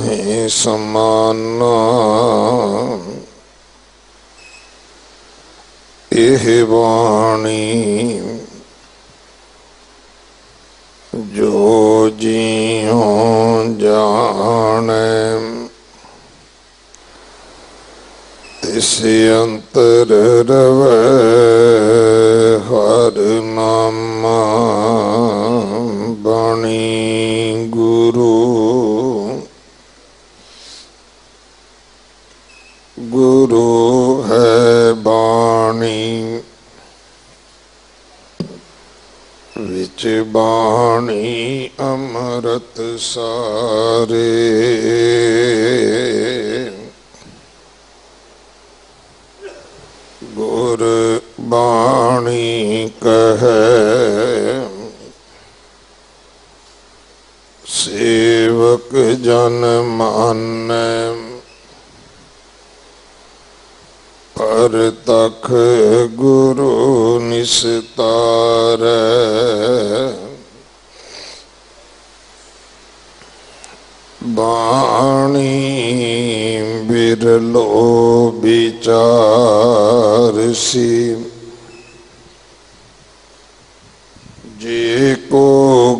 नाहीं समाना एह वाणी जो जियों जाने तिस अंतर रवै हर नामा बाणी गुरु गुरु है बाणी विच बाणी अमृत सारे गुर बाणी कहे सेवक जन मानै पर तख गुरु निस्तारै बाणी बिरलो विचारसी जे को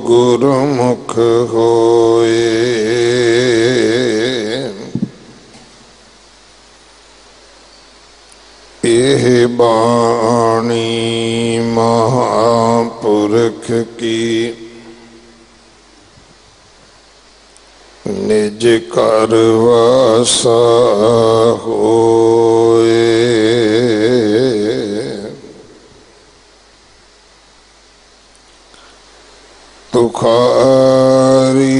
गुरुमुख होए एह बाणी महापुरख की निज कर वासा होए तुखारी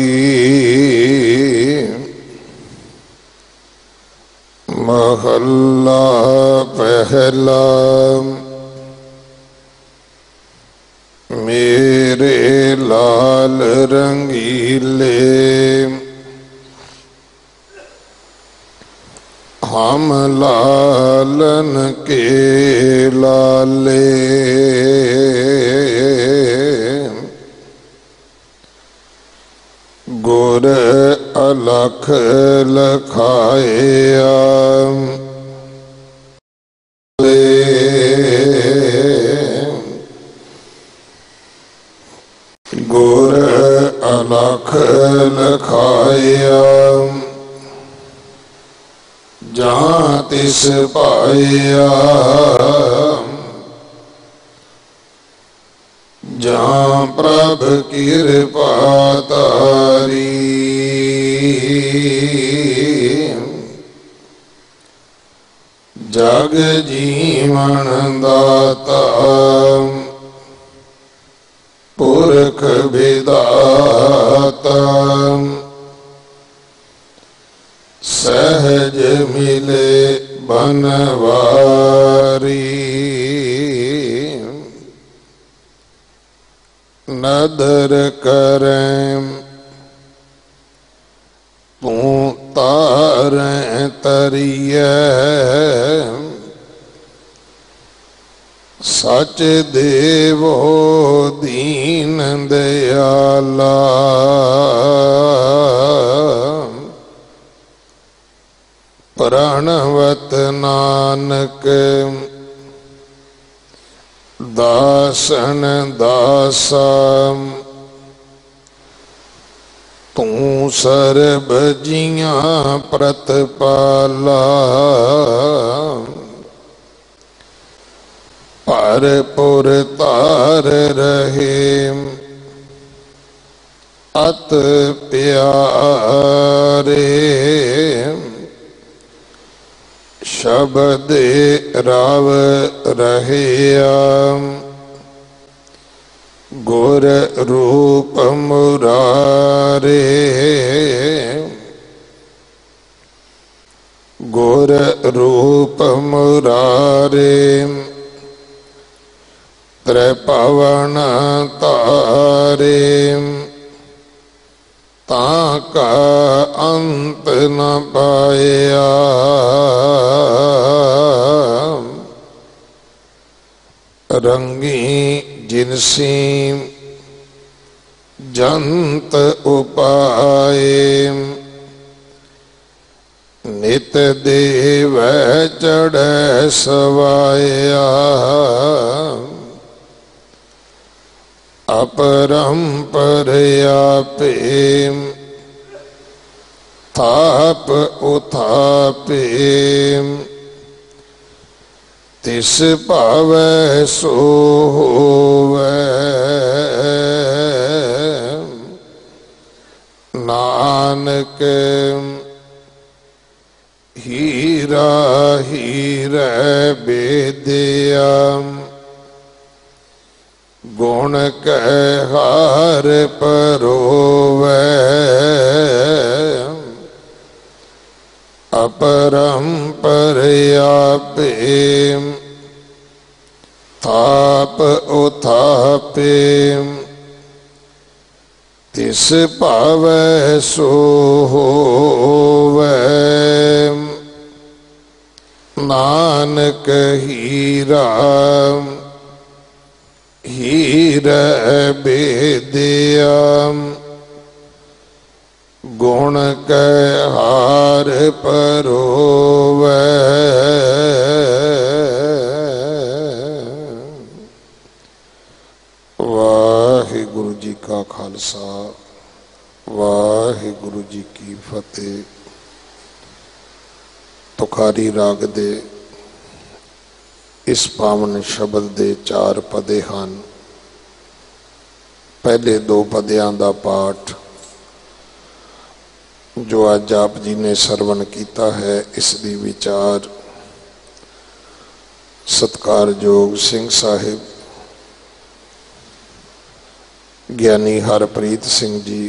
महल्ला पहला मेरे लाल रंगीले हम लालन के लाले गुर अलख लखाया गुर अलख लखाया जहाँ तिस पाया जहाँ प्रभ कृपा तारी जग जीवन दाता पुरख विधाता सहज मिले बनवारी नदर करें तू तारें तरिए सच देवो दीन दयाला प्रणवत नानक दासन दासा तू सर्ब जियां प्रतपाला परपुर तार रहे अत प्यारे शब्द राव रहिया गुर रूप मुरारे गुर रूप मुरारे त्रिपवन तारे ताका अंत न पाया रंगी जिनसी जंत उपाय नित देव चढ़ै सवाया अपरंपर आपे थाप उथापे तिस पावै सो होवै नानक हीरा हीरा बेदिया गुण कह हार परोवै अपरंपर आपे थाप उथापे तिस पावै सो होवै नानक हीरा हीरा बेदिया गुण कह हार परोवै वाहिगुरु जी का खालसा वाहिगुरु जी की फतेह। तुखारी राग दे इस पावन शब्द दे 4 पदे हैं। पहले 2 पदियां दा पाठ जो अज आप जी ने सरवण किया है, इसकी विचार सत्कारयोग सिंह साहिब ज्ञानी हरप्रीत सिंह जी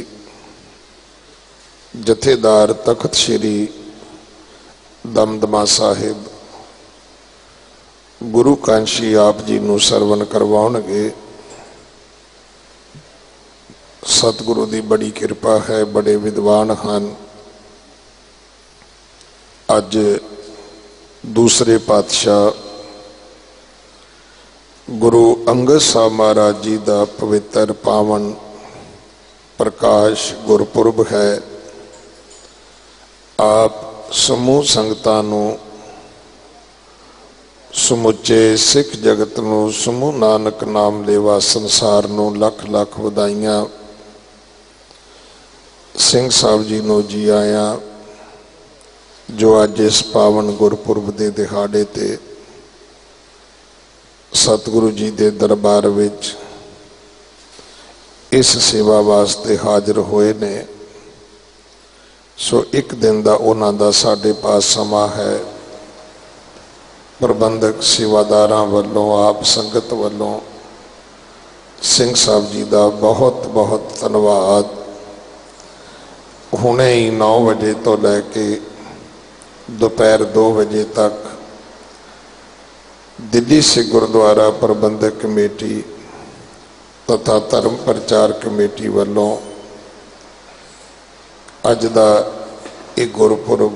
जथेदार तख्त श्री दमदमा साहिब गुरु कांशी आप जी नूं सरवण करवाउणगे। सतगुरु की बड़ी कृपा है, बड़े विद्वान हैं। अज दूसरे पातशाह गुरु अंगद साहब महाराज जी का पवित्र पावन प्रकाश गुरपुरब है। आप समूह संगतां नूं समुचे सिख जगत नूं समूह नानक नाम लेवा संसार नूं लख लख वधाइयां। सिंह साहब जी नूं जी आया जो अज इस पावन गुरपुरब के दिहाड़े ते सतगुरु जी के दरबार विच इस सेवा वास्ते हाजिर होए ने। सो एक दिन का उन्हां दा साडे पास समा है। प्रबंधक सेवादारां वल्लों आप संगत वल्लों सिंह साहब जी का बहुत बहुत धन्यवाद। हुणे ही 9 बजे तो लैके दोपहर 2 बजे तक दिल्ली से गुरुद्वारा प्रबंधक कमेटी तथा धर्म प्रचार कमेटी वालों अज दा एक गुरपुरब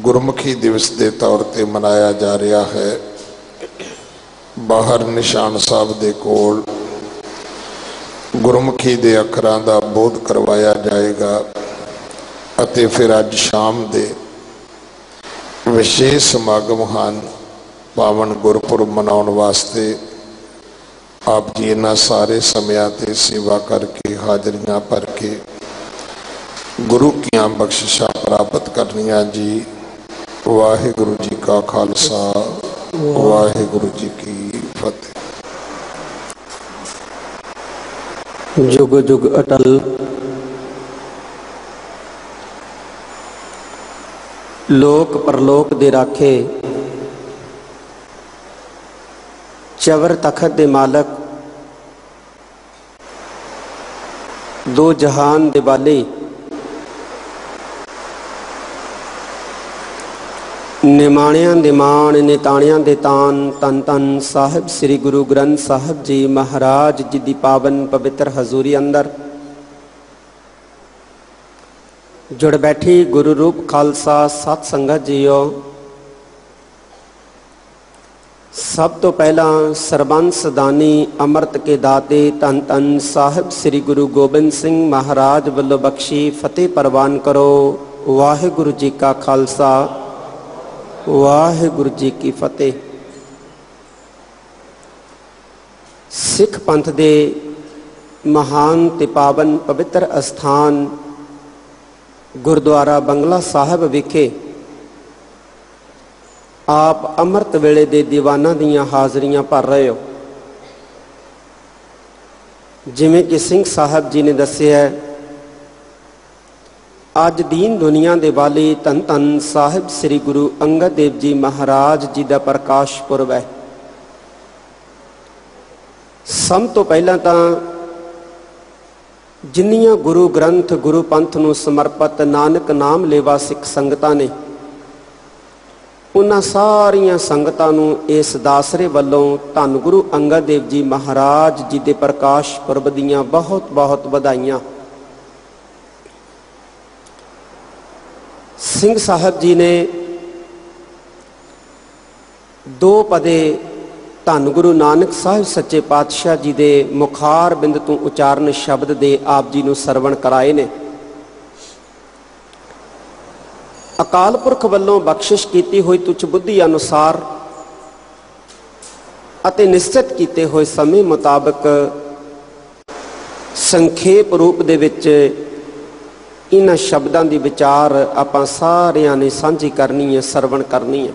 गुरमुखी दिवस के तौर पर मनाया जा रहा है। बाहर निशान साहब दे कोल गुरमुखी के अखरां का बोध करवाया जाएगा अते फिर अज शाम दे विशेष समागम हैं। पावन गुरपुरब मनाउण वास्ते आप जी इन्हां सारे समयां ते सेवा करके हाजरियां भर के गुरु की बख्शिशा प्राप्त करनिया जी। वाहिगुरु जी का खालसा वाहिगुरु जी की फतेह। जुग जुग अटल लोक परलोक दे राखे चवर तखत दे मालक दो जहान दे वाले निमाणियां दे मान निताणियां दे तान तन तन साहिब श्री गुरु ग्रंथ साहिब जी महाराज जी दी पावन पवित्र हजूरी अंदर जुड़ बैठी गुरु रूप खालसा सत संगत जीओ। सब तो पहला सरबंस दानी अमृत के दाते धन धन साहिब श्री गुरु गोबिंद सिंह महाराज वल्लों बख्शी फतेह प्रवान करो। वाहिगुरु जी का खालसा वाहिगुरु जी की फतेह। सिख पंथ दे महान ते पावन पवित्र अस्थान गुरुद्वारा बंगला साहिब विखे आप अमृत वेले दे दीवाना दियां हाज़रियां भर रहे हो। जिवें कि सिंह साहब जी ने दस्सिया है, अज दीन दुनिया दे वाली धन धन साहिब श्री गुरु अंगद देव जी महाराज जी का प्रकाश पुरब है। सब तो पहला तो जिन्नियां गुरु ग्रंथ गुरु पंथ नूं समर्पित नानक नाम लेवा सिख संगतां ने, उन्हां सारियां संगतां नूं इस दासरे वल्लों धन गुरु अंगद देव जी महाराज जी के प्रकाश पुरब दीयां बहुत बहुत बधाइयां। सिंह साहब जी ने दो पदे धन गुरु नानक साहिब सच्चे पातशाह जी के मुखार बिंद तो उचारण शब्द दे आप जी नूं सरवण कराए ने। अकाल पुरख वल्लों बख्शिश कीती हुई तुच्छ बुद्धि अनुसार अते निश्चित कीते हुए समय मुताबक संखेप रूप दे विच इन्हां शब्दां दी विचार आपां सारियां ने सांझी करनी है, सरवण करनी है।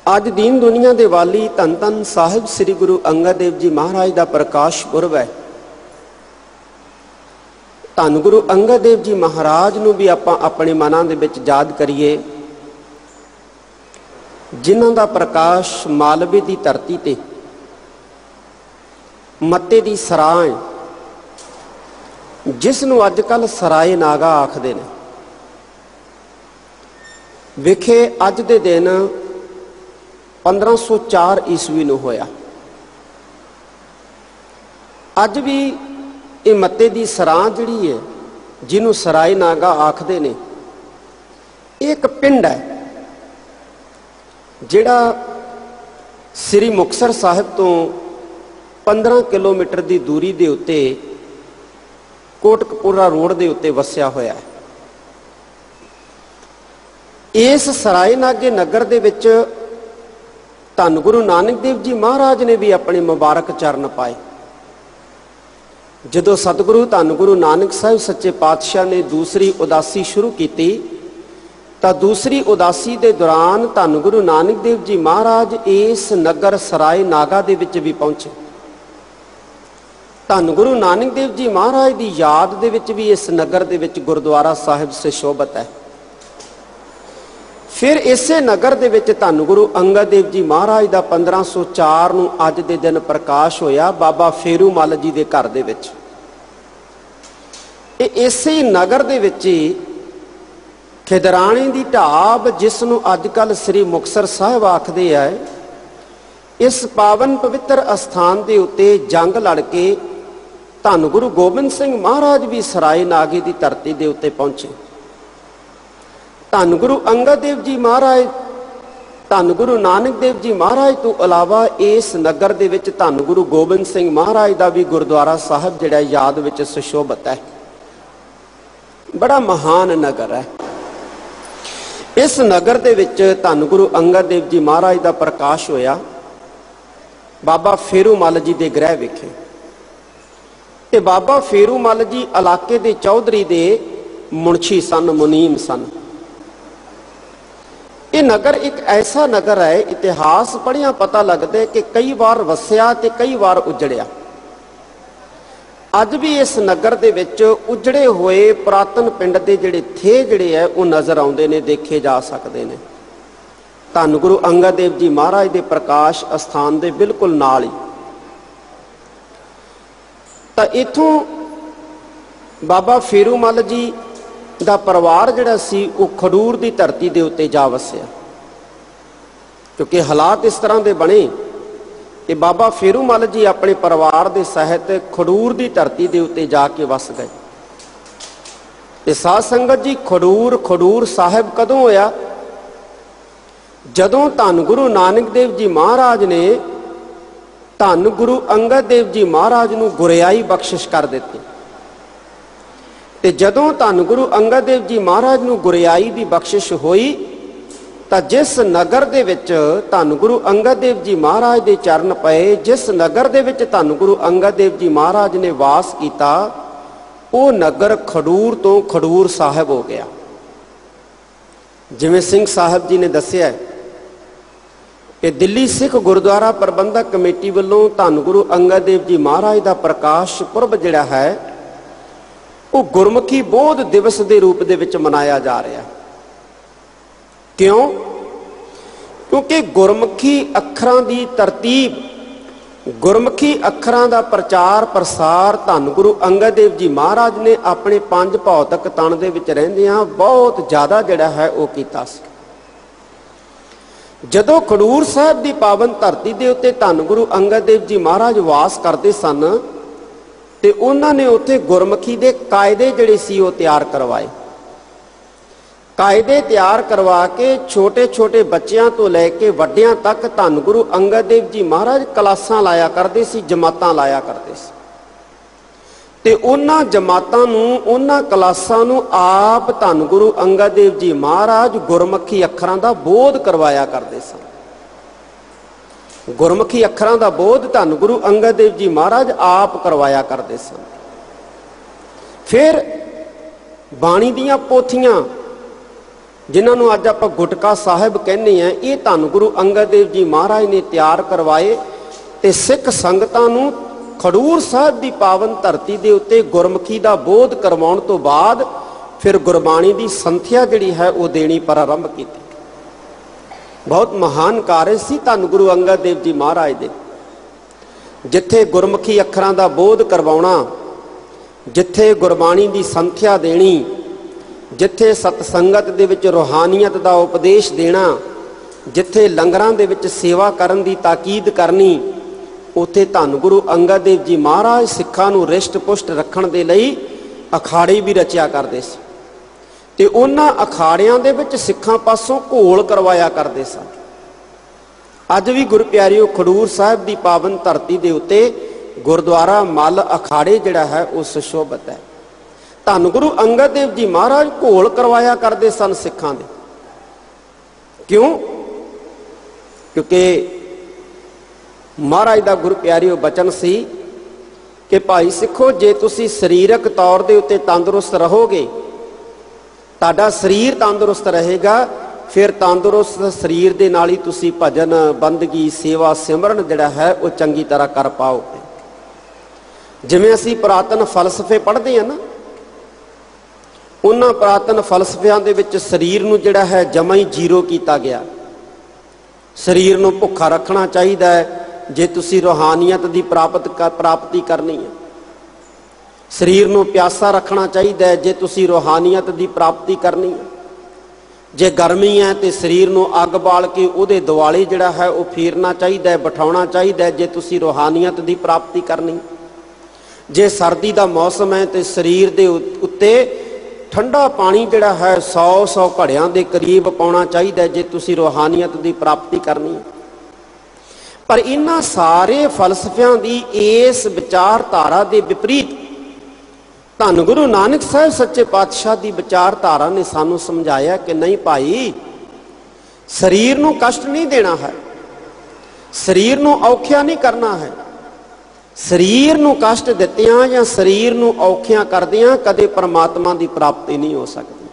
अज दीन दुनिया दे वाली धन धन साहिब श्री गुरु अंगद देव जी महाराज का प्रकाश पुरब है। धन गुरु अंगद देव जी महाराज नूं भी आपां अपने मनां दे विच याद करिए, जिन्हां दा प्रकाश मालवे की धरती ते मत्ते दी सराय, जिसनूं अजकल सराय नागा आखदे ने, विखे अज दे दिन 1504 ईस्वी नूं होया। अज भी ये मत्ते दी सरां जिहड़ी है, जिन्हों सराय नागा आखदे ने, एक पिंड है जिहड़ा श्री मुक्तसर साहिब तो 15 किलोमीटर की दूरी के उत्ते कोटकपुरा रोड के उत्ते वसिया होया है। इस सराय नागे नगर दे विच धन गुरु नानक देव जी महाराज ने भी अपने मुबारक चरण पाए। जदों सतगुरु धन गुरु नानक साहिब सच्चे पातशाह ने दूसरी उदासी शुरू की, तो दूसरी उदासी के दौरान धन गुरु नानक देव जी महाराज इस नगर सराय नागा दे विच भी पहुंचे। धन गुरु नानक देव जी महाराज की याद दे विच भी इस नगर दे विच गुरुद्वारा साहिब सुशोभित है। फिर इसे नगर दे विच धन गुरु अंगद देव जी महाराज का 1504 नूं अज दे दिन प्रकाश होया बाबा फेरू मल जी के घर दे विच। इसे नगर दे विच खिदराणे की ढाब, जिसनूं अजकल श्री मुक्तसर साहिब आखदे है, इस पावन पवित्र अस्थान के उत्ते जंग लड़ के धन गुरु गोबिंद सिंह महाराज भी सराय नागे की धरती के उत्ते पहुंचे। धन गुरु अंगद देव जी महाराज, धन गुरु नानक देव जी महाराज तो अलावा इस नगर दे विच धन गुरु गोबिंद सिंह महाराज का भी गुरुद्वारा साहिब जिहड़ा याद विच सुशोभित है। बड़ा महान नगर है। इस नगर दे विच धन गुरु अंगद देव जी महाराज का प्रकाश होया बाबा फेरू मल जी के गृह विखे। ते बाबा फेरू मल जी इलाके दे चौधरी दे मुंशी सन, मुनीम सन। ये नगर एक ऐसा नगर है, इतिहास पढ़िया पता लगता है कि कई बार वसिया ते कई बार उजड़िया। अज भी इस नगर दे विच उजड़े हुए पुरातन पिंड दे जिहड़े थे जिहड़े है वो नज़र आउंदे ने, देखे जा सकते हैं। धन गुरु अंगद देव जी महाराज के प्रकाश अस्थान के बिल्कुल नाल ही तो इथों बाबा फेरू मल जी का परिवार जिहड़ा सी वो खडूर की धरती के उत्ते जा वसिया, क्योंकि हालात इस तरह के बने कि बाबा फेरू मल जी अपने परिवार के सहित खडूर की धरती के उत्ते जाके वस गए। ते साध संगत जी, खडूर साहिब कदों होया? जदों धन गुरु नानक देव जी महाराज ने धन गुरु अंगद देव जी महाराज नूं गुरियाई बख्शिश कर दी। ਤੇ ਜਦੋਂ ਧੰਨ ਗੁਰੂ ਅੰਗਦ ਦੇਵ ਜੀ ਮਹਾਰਾਜ ਨੂੰ ਗੁਰਿਆਈ ਦੀ ਬਖਸ਼ਿਸ਼ ਹੋਈ ਤਾਂ ਜਿਸ ਨਗਰ ਦੇ ਵਿੱਚ ਧੰਨ ਗੁਰੂ ਅੰਗਦ ਦੇਵ ਜੀ ਮਹਾਰਾਜ ਦੇ ਚਰਨ ਪਏ, ਜਿਸ ਨਗਰ ਦੇ ਵਿੱਚ ਧੰਨ ਗੁਰੂ ਅੰਗਦ ਦੇਵ ਜੀ ਮਹਾਰਾਜ ਨੇ ਵਾਸ ਕੀਤਾ, ਉਹ ਨਗਰ ਖਡੂਰ ਤੋਂ ਖਡੂਰ ਸਾਹਿਬ ਹੋ ਗਿਆ। ਜਿਵੇਂ ਸਿੰਘ ਸਾਹਿਬ ਜੀ ਨੇ ਦੱਸਿਆ ਕਿ ਦਿੱਲੀ ਸਿੱਖ ਗੁਰਦੁਆਰਾ ਪ੍ਰਬੰਧਕ ਕਮੇਟੀ ਵੱਲੋਂ ਧੰਨ ਗੁਰੂ ਅੰਗਦ ਦੇਵ ਜੀ ਮਹਾਰਾਜ ਦਾ ਪ੍ਰਕਾਸ਼ ਪੁਰਬ ਜਿਹੜਾ ਹੈ ਉਹ ਗੁਰਮੁਖੀ ਬੋਧ ਦਿਵਸ ਦੇ ਰੂਪ ਦੇ ਵਿੱਚ ਮਨਾਇਆ ਜਾ ਰਿਹਾ। ਕਿਉਂ? ਕਿਉਂਕਿ ਗੁਰਮੁਖੀ ਅੱਖਰਾਂ ਦੀ ਤਰਤੀਬ, ਗੁਰਮੁਖੀ ਅੱਖਰਾਂ ਦਾ ਪ੍ਰਚਾਰ ਪ੍ਰਸਾਰ ਧੰਨ ਗੁਰੂ ਅੰਗਦ ਦੇਵ ਜੀ ਮਹਾਰਾਜ ਨੇ ਆਪਣੇ 5 ਭੌਤਿਕ ਤਣ ਦੇ ਵਿੱਚ ਰਹਿੰਦਿਆਂ ਬਹੁਤ ਜ਼ਿਆਦਾ ਜਿਹੜਾ ਹੈ ਉਹ ਕੀਤਾ ਸੀ। ਜਦੋਂ ਖਡੂਰ ਸਾਹਿਬ ਦੀ ਪਾਵਨ ਧਰਤੀ ਦੇ ਉੱਤੇ ਧੰਨ ਗੁਰੂ ਅੰਗਦ ਦੇਵ ਜੀ ਮਹਾਰਾਜ ਵਾਸ ਕਰਦੇ ਸਨ ਤੇ ਉਹਨਾਂ ਨੇ ਉੱਥੇ ਗੁਰਮੁਖੀ ਦੇ ਕਾਇਦੇ ਜਿਹੜੇ ਸੀ ਉਹ ਤਿਆਰ ਕਰਵਾਏ। ਕਾਇਦੇ ਤਿਆਰ ਕਰਵਾ ਕੇ ਛੋਟੇ ਛੋਟੇ ਬੱਚਿਆਂ ਤੋਂ ਲੈ ਕੇ ਵੱਡਿਆਂ ਤੱਕ ਧੰਨ ਗੁਰੂ ਅੰਗਦ ਦੇਵ ਜੀ ਮਹਾਰਾਜ ਕਲਾਸਾਂ ਲਾਇਆ ਕਰਦੇ ਸੀ, ਜਮਾਤਾਂ ਲਾਇਆ ਕਰਦੇ ਸੀ ਤੇ ਉਹਨਾਂ ਜਮਾਤਾਂ ਨੂੰ, ਉਹਨਾਂ ਕਲਾਸਾਂ ਨੂੰ ਆਪ ਧੰਨ ਗੁਰੂ ਅੰਗਦ ਦੇਵ ਜੀ ਮਹਾਰਾਜ ਗੁਰਮੁਖੀ ਅੱਖਰਾਂ ਦਾ ਬੋਧ ਕਰਵਾਇਆ ਕਰਦੇ ਸਨ। ਗੁਰਮੁਖੀ ਅੱਖਰਾਂ ਦਾ ਬੋਧ ਧੰਨ ਗੁਰੂ ਅੰਗਦ ਦੇਵ ਜੀ ਮਹਾਰਾਜ ਆਪ ਕਰਵਾਇਆ ਕਰਦੇ ਸਨ। ਫਿਰ ਬਾਣੀ ਦੀਆਂ ਪੋਥੀਆਂ ਜਿਨ੍ਹਾਂ ਨੂੰ ਅੱਜ ਆਪਾਂ ਗੁਟਕਾ ਸਾਹਿਬ ਕਹਿੰਦੇ ਆ, ਇਹ ਧੰਨ ਗੁਰੂ ਅੰਗਦ ਦੇਵ ਜੀ ਮਹਾਰਾਜ ਨੇ ਤਿਆਰ ਕਰਵਾਏ ਤੇ ਸਿੱਖ ਸੰਗਤਾਂ ਨੂੰ ਖਡੂਰ ਸਾਹਿਬ ਦੀ ਪਾਵਨ ਧਰਤੀ ਦੇ ਉੱਤੇ ਗੁਰਮੁਖੀ ਦਾ ਬੋਧ ਕਰਵਾਉਣ ਤੋਂ ਬਾਅਦ ਫਿਰ ਗੁਰਬਾਣੀ ਦੀ ਸੰਥਿਆ ਜਿਹੜੀ ਹੈ ਉਹ ਦੇਣੀ ਪ੍ਰਾਰੰਭ ਕੀਤੀ। ਬਹੁਤ ਮਹਾਨ ਕਾਰਜ ਸੀ ਧੰਨ ਗੁਰੂ ਅੰਗਦ ਦੇਵ ਜੀ ਮਹਾਰਾਜ ਦੇ, ਜਿੱਥੇ ਗੁਰਮੁਖੀ ਅੱਖਰਾਂ ਦਾ ਬੋਧ ਕਰਵਾਉਣਾ, ਜਿੱਥੇ ਗੁਰਬਾਣੀ ਦੀ ਸੰਥਿਆ ਦੇਣੀ, ਜਿੱਥੇ ਸਤ ਸੰਗਤ ਦੇ ਵਿੱਚ ਰੂਹਾਨੀਅਤ ਦਾ ਉਪਦੇਸ਼ ਦੇਣਾ, ਜਿੱਥੇ ਲੰਗਰਾਂ ਦੇ ਵਿੱਚ ਸੇਵਾ ਕਰਨ ਦੀ ਤਾਕੀਦ ਕਰਨੀ, ਉੱਥੇ ਧੰਨ ਗੁਰੂ ਅੰਗਦ ਦੇਵ ਜੀ ਮਹਾਰਾਜ ਸਿੱਖਾਂ ਨੂੰ ਰਿਸ਼ਟ ਪੁਸ਼ਟ ਰੱਖਣ ਦੇ ਲਈ ਅਖਾੜੇ ਵੀ ਰਚਿਆ ਕਰਦੇ ਸੀ ਤੇ ਉਹਨਾਂ ਅਖਾੜਿਆਂ ਦੇ ਵਿੱਚ ਸਿੱਖਾਂ ਪਾਸੋਂ ਘੋਲ ਕਰਵਾਇਆ ਕਰਦੇ ਸਨ। ਅੱਜ ਵੀ ਗੁਰੂ ਪਿਆਰਿਓ ਖਡੂਰ ਸਾਹਿਬ ਦੀ ਪਾਵਨ ਧਰਤੀ ਦੇ ਉੱਤੇ ਗੁਰਦੁਆਰਾ ਮੱਲ ਅਖਾੜੇ ਜਿਹੜਾ ਹੈ ਉਹ ਸੁਸ਼ੋਭਿਤ ਹੈ। ਧੰਨ ਗੁਰੂ ਅੰਗਦ ਦੇਵ ਜੀ ਮਹਾਰਾਜ ਘੋਲ ਕਰਵਾਇਆ ਕਰਦੇ ਸਨ ਸਿੱਖਾਂ ਦੇ। ਕਿਉਂ? ਕਿਉਂਕਿ ਮਹਾਰਾਜ ਦਾ ਗੁਰੂ ਪਿਆਰਿਓ ਬਚਨ ਸੀ ਕਿ ਭਾਈ ਸਿੱਖੋ, ਜੇ ਤੁਸੀਂ ਸਰੀਰਕ ਤੌਰ ਦੇ ਉੱਤੇ ਤੰਦਰੁਸਤ ਰਹੋਗੇ, ਤੁਹਾਡਾ ਸਰੀਰ ਤੰਦਰੁਸਤ ਰਹੇਗਾ, ਫਿਰ ਤੰਦਰੁਸਤ ਸਰੀਰ ਦੇ ਨਾਲ ਹੀ ਤੁਸੀਂ ਭਜਨ ਬੰਦਗੀ ਸੇਵਾ ਸਿਮਰਨ ਜਿਹੜਾ ਹੈ ਉਹ ਚੰਗੀ ਤਰ੍ਹਾਂ ਕਰ ਪਾਓਗੇ। ਜਿਵੇਂ ਅਸੀਂ ਪੁਰਾਤਨ ਫਲਸਫੇ ਪੜ੍ਹਦੇ ਹਾਂ ਨਾ, ਉਹਨਾਂ ਪੁਰਾਤਨ ਫਲਸਫਿਆਂ ਦੇ ਵਿੱਚ ਸਰੀਰ ਨੂੰ ਜਿਹੜਾ ਹੈ ਜਮਾ ਹੀ ਜ਼ੀਰੋ ਕੀਤਾ ਗਿਆ। ਸਰੀਰ ਨੂੰ ਭੁੱਖਾ ਰੱਖਣਾ ਚਾਹੀਦਾ ਹੈ ਜੇ ਤੁਸੀਂ ਰੂਹਾਨੀਅਤ ਦੀ ਪ੍ਰਾਪਤੀ ਕਰਨੀ ਹੈ। ਸਰੀਰ ਨੂੰ ਪਿਆਸਾ ਰੱਖਣਾ ਚਾਹੀਦਾ ਹੈ ਜੇ ਤੁਸੀਂ ਰੂਹਾਨੀਅਤ ਦੀ ਪ੍ਰਾਪਤੀ ਕਰਨੀ ਹੈ। ਜੇ ਗਰਮੀ ਹੈ ਤੇ ਸਰੀਰ ਨੂੰ ਅੱਗ ਬਾਲ ਕੇ ਉਹਦੇ ਦੁਆਲੇ ਜਿਹੜਾ ਹੈ ਉਹ ਫੇਰਨਾ ਚਾਹੀਦਾ ਹੈ, ਬਿਠਾਉਣਾ ਚਾਹੀਦਾ ਹੈ ਜੇ ਤੁਸੀਂ ਰੂਹਾਨੀਅਤ ਦੀ ਪ੍ਰਾਪਤੀ ਕਰਨੀ। ਜੇ ਸਰਦੀ ਦਾ ਮੌਸਮ ਹੈ ਤੇ ਸਰੀਰ ਦੇ ਉੱਤੇ ਠੰਡਾ ਪਾਣੀ ਜਿਹੜਾ ਹੈ 100 ਘੜਿਆਂ ਦੇ ਕਰੀਬ ਪਾਉਣਾ ਚਾਹੀਦਾ ਹੈ ਜੇ ਤੁਸੀਂ ਰੂਹਾਨੀਅਤ ਦੀ ਪ੍ਰਾਪਤੀ ਕਰਨੀ ਹੈ। ਪਰ ਇਹਨਾਂ ਸਾਰੇ ਫਲਸਫਿਆਂ ਦੀ ਇਸ ਵਿਚਾਰਧਾਰਾ ਦੇ ਵਿਪਰੀਤ ਧੰਨ ਗੁਰੂ ਨਾਨਕ ਸਾਹਿਬ ਸੱਚੇ ਪਾਤਸ਼ਾਹ ਦੀ ਵਿਚਾਰਧਾਰਾ ਨੇ ਸਾਨੂੰ ਸਮਝਾਇਆ ਕਿ ਨਹੀਂ ਭਾਈ, ਸਰੀਰ ਨੂੰ ਕਸ਼ਟ ਨਹੀਂ ਦੇਣਾ ਹੈ, ਸਰੀਰ ਨੂੰ ਔਖਿਆ ਨਹੀਂ ਕਰਨਾ ਹੈ। ਸਰੀਰ ਨੂੰ ਕਸ਼ਟ ਦਿੱਤਿਆਂ ਜਾਂ ਸਰੀਰ ਨੂੰ ਔਖਿਆਂ ਕਰਦਿਆਂ ਕਦੇ ਪਰਮਾਤਮਾ ਦੀ ਪ੍ਰਾਪਤੀ ਨਹੀਂ ਹੋ ਸਕਦੀ।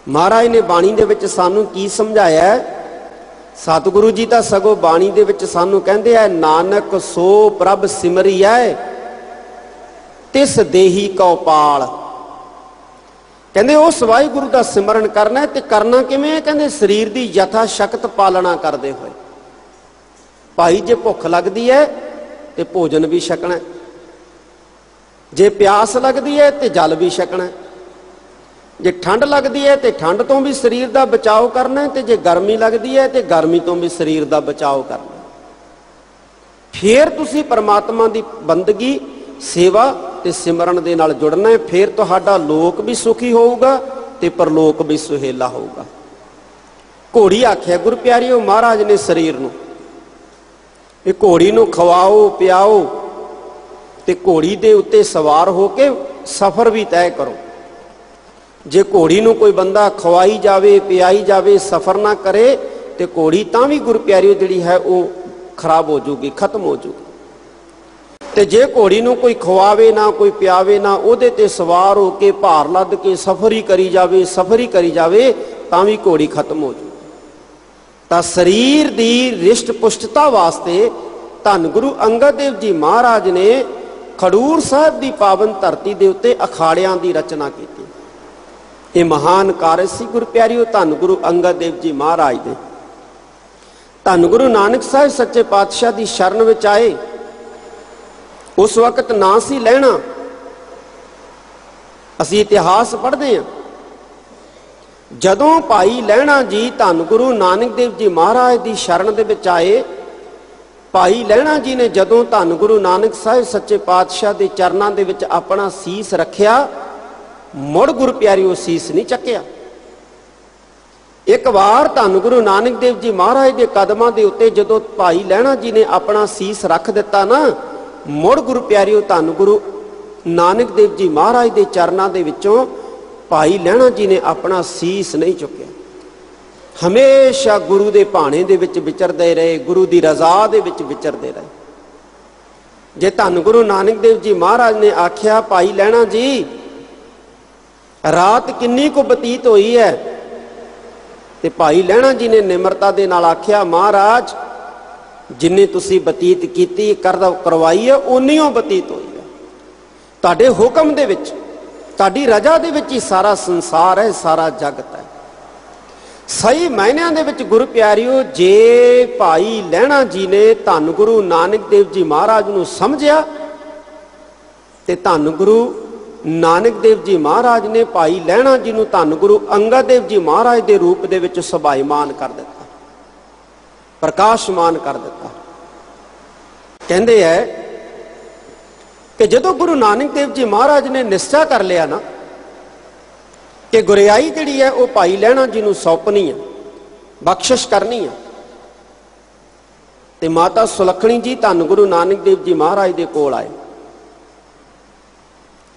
ਮਹਾਰਾਜ ਨੇ ਬਾਣੀ ਦੇ ਵਿੱਚ ਸਾਨੂੰ ਕੀ ਸਮਝਾਇਆ? ਸਤਿਗੁਰੂ ਜੀ ਤਾਂ ਸਗੋਂ ਬਾਣੀ ਦੇ ਵਿੱਚ ਸਾਨੂੰ ਕਹਿੰਦੇ ਆ, ਨਾਨਕ ਸੋ ਪ੍ਰਭ ਸਿਮਰਿਐ ਤਿਸ ਦੇਹੀ ਕਉ ਪਾਲ। ਕਹਿੰਦੇ ਉਸ ਵਾਹਿਗੁਰੂ ਦਾ ਸਿਮਰਨ ਕਰਨਾ ਤੇ ਕਰਨਾ ਕਿਵੇਂ ਹੈ? ਕਹਿੰਦੇ ਸਰੀਰ ਦੀ ਯਥਾ ਸ਼ਕਤ ਪਾਲਣਾ ਕਰਦੇ ਹੋਏ। ਭਾਈ ਜੇ ਭੁੱਖ ਲੱਗਦੀ ਹੈ ਤੇ ਭੋਜਨ ਵੀ ਛਕਣਾ, ਜੇ ਪਿਆਸ ਲੱਗਦੀ ਹੈ ਤੇ ਜਲ ਵੀ ਛਕਣਾ, ਜੇ ਠੰਡ ਲੱਗਦੀ ਹੈ ਤੇ ਠੰਡ ਤੋਂ ਵੀ ਸਰੀਰ ਦਾ ਬਚਾਓ ਕਰਨਾ, ਤੇ ਜੇ ਗਰਮੀ ਲੱਗਦੀ ਹੈ ਤੇ ਗਰਮੀ ਤੋਂ ਵੀ ਸਰੀਰ ਦਾ ਬਚਾਓ ਕਰਨਾ। ਫਿਰ ਤੁਸੀਂ ਪਰਮਾਤਮਾ ਦੀ ਬੰਦਗੀ ਸੇਵਾ ਤੇ ਸਿਮਰਨ ਦੇ ਨਾਲ ਜੁੜਨਾ ਹੈ। ਫਿਰ ਤੁਹਾਡਾ ਲੋਕ ਵੀ ਸੁਖੀ ਹੋਊਗਾ ਤੇ ਪਰਲੋਕ ਵੀ ਸੁਹੇਲਾ ਹੋਊਗਾ। ਘੋੜੀ ਆਖਿਆ ਗੁਰੂ ਪਿਆਰਿਓ ਮਹਾਰਾਜ ਨੇ ਸਰੀਰ ਨੂੰ, ਇਹ ਘੋੜੀ ਨੂੰ ਖਵਾਓ ਪਿਆਓ ਤੇ ਘੋੜੀ ਦੇ ਉੱਤੇ ਸਵਾਰ ਹੋ ਕੇ ਸਫ਼ਰ ਵੀ ਤੈਅ ਕਰੋ। जे घोड़ी नूं कोई बंदा खवाई जावे पियाई जावे सफ़र ना करे तो घोड़ी तां भी गुरु प्यारिओ जिहड़ी है वो खराब हो जूगी, खत्म हो जूगी। ते जे घोड़ी नूं कोई खवावे ना कोई पियावे ना उहदे ते सवार हो के भार लद के सफ़र ही करी जावे सफ़र ही करी जावे तां भी घोड़ी खत्म हो जूगी। तां शरीर दी रिष्ट पुष्टता वास्ते धन गुरु अंगद देव जी महाराज ने खडूर साहब की पावन धरती के उत्ते अखाड़ियां की रचना की। ये महान कार्य सी गुरु प्यारिओ धन गुरु अंगद देव जी महाराज ने। धन गुरु नानक साहब सच्चे पातशाह की शरण विच आए। उस वक्त ना सी लहणा, असी इतिहास पढ़ते हैं। जदों भाई लहणा जी धन गुरु नानक देव जी महाराज की शरण दे विच आए, भाई लहणा जी ने जदों धन गुरु नानक साहब सच्चे पातशाह के चरणों के विच अपना सीस रखिया, मुड़ गुरु प्यारिओ सीस नहीं चक्या। एक बार धन गुरु नानक देव जी महाराज के कदमां के उत्ते जदों भाई लहणा जी ने अपना सीस रख दिता ना, मुड़ गुरु प्यारिओ धन गुरु नानक देव जी महाराज के चरणों के विचों भाई लहणा जी ने अपना सीस नहीं चुक्या। हमेशा गुरु के भाणे दे विच विचरदे रहे, गुरु की रजा दे विच विचरदे रहे। जे धन गुरु नानक देव जी महाराज ने आख्या भाई लहणा जी रात किन्नी को बतीत हुई है, ते भाई लहणा जी ने निमरता दे नाल आख्या महाराज जिन्नी तुसी बतीत कीती करवाई है उन्नी बतीत हुई है। तुहाडे हुक्म दे विच तुहाडी रजा दे विच ही सारा संसार है, सारा जगत है। सही मायनिਆਂ ਦੇ ਵਿੱਚ गुरु प्यारिओ जे भाई लहणा जी ने धन गुरु नानक देव जी महाराज ਨੂੰ समझिया ते धन गुरु नानक देव जी महाराज ने भाई लहणा जी ਨੂੰ धन गुरु अंगद देव जी महाराज के रूप ਦੇ ਵਿੱਚ ਸੁਭਾਈਮਾਨ कर दिता, प्रकाशमान कर दिता। कहते है कि जदों गुरु नानक देव जी महाराज ने निश्चय कर लिया ना कि गुरियाई जिहड़ी है वह भाई लहणा जी नूं सौंपनी है, बख्शिश करनी है, ते माता सुलखणी जी धन गुरु नानक देव जी महाराज दे कोल आए।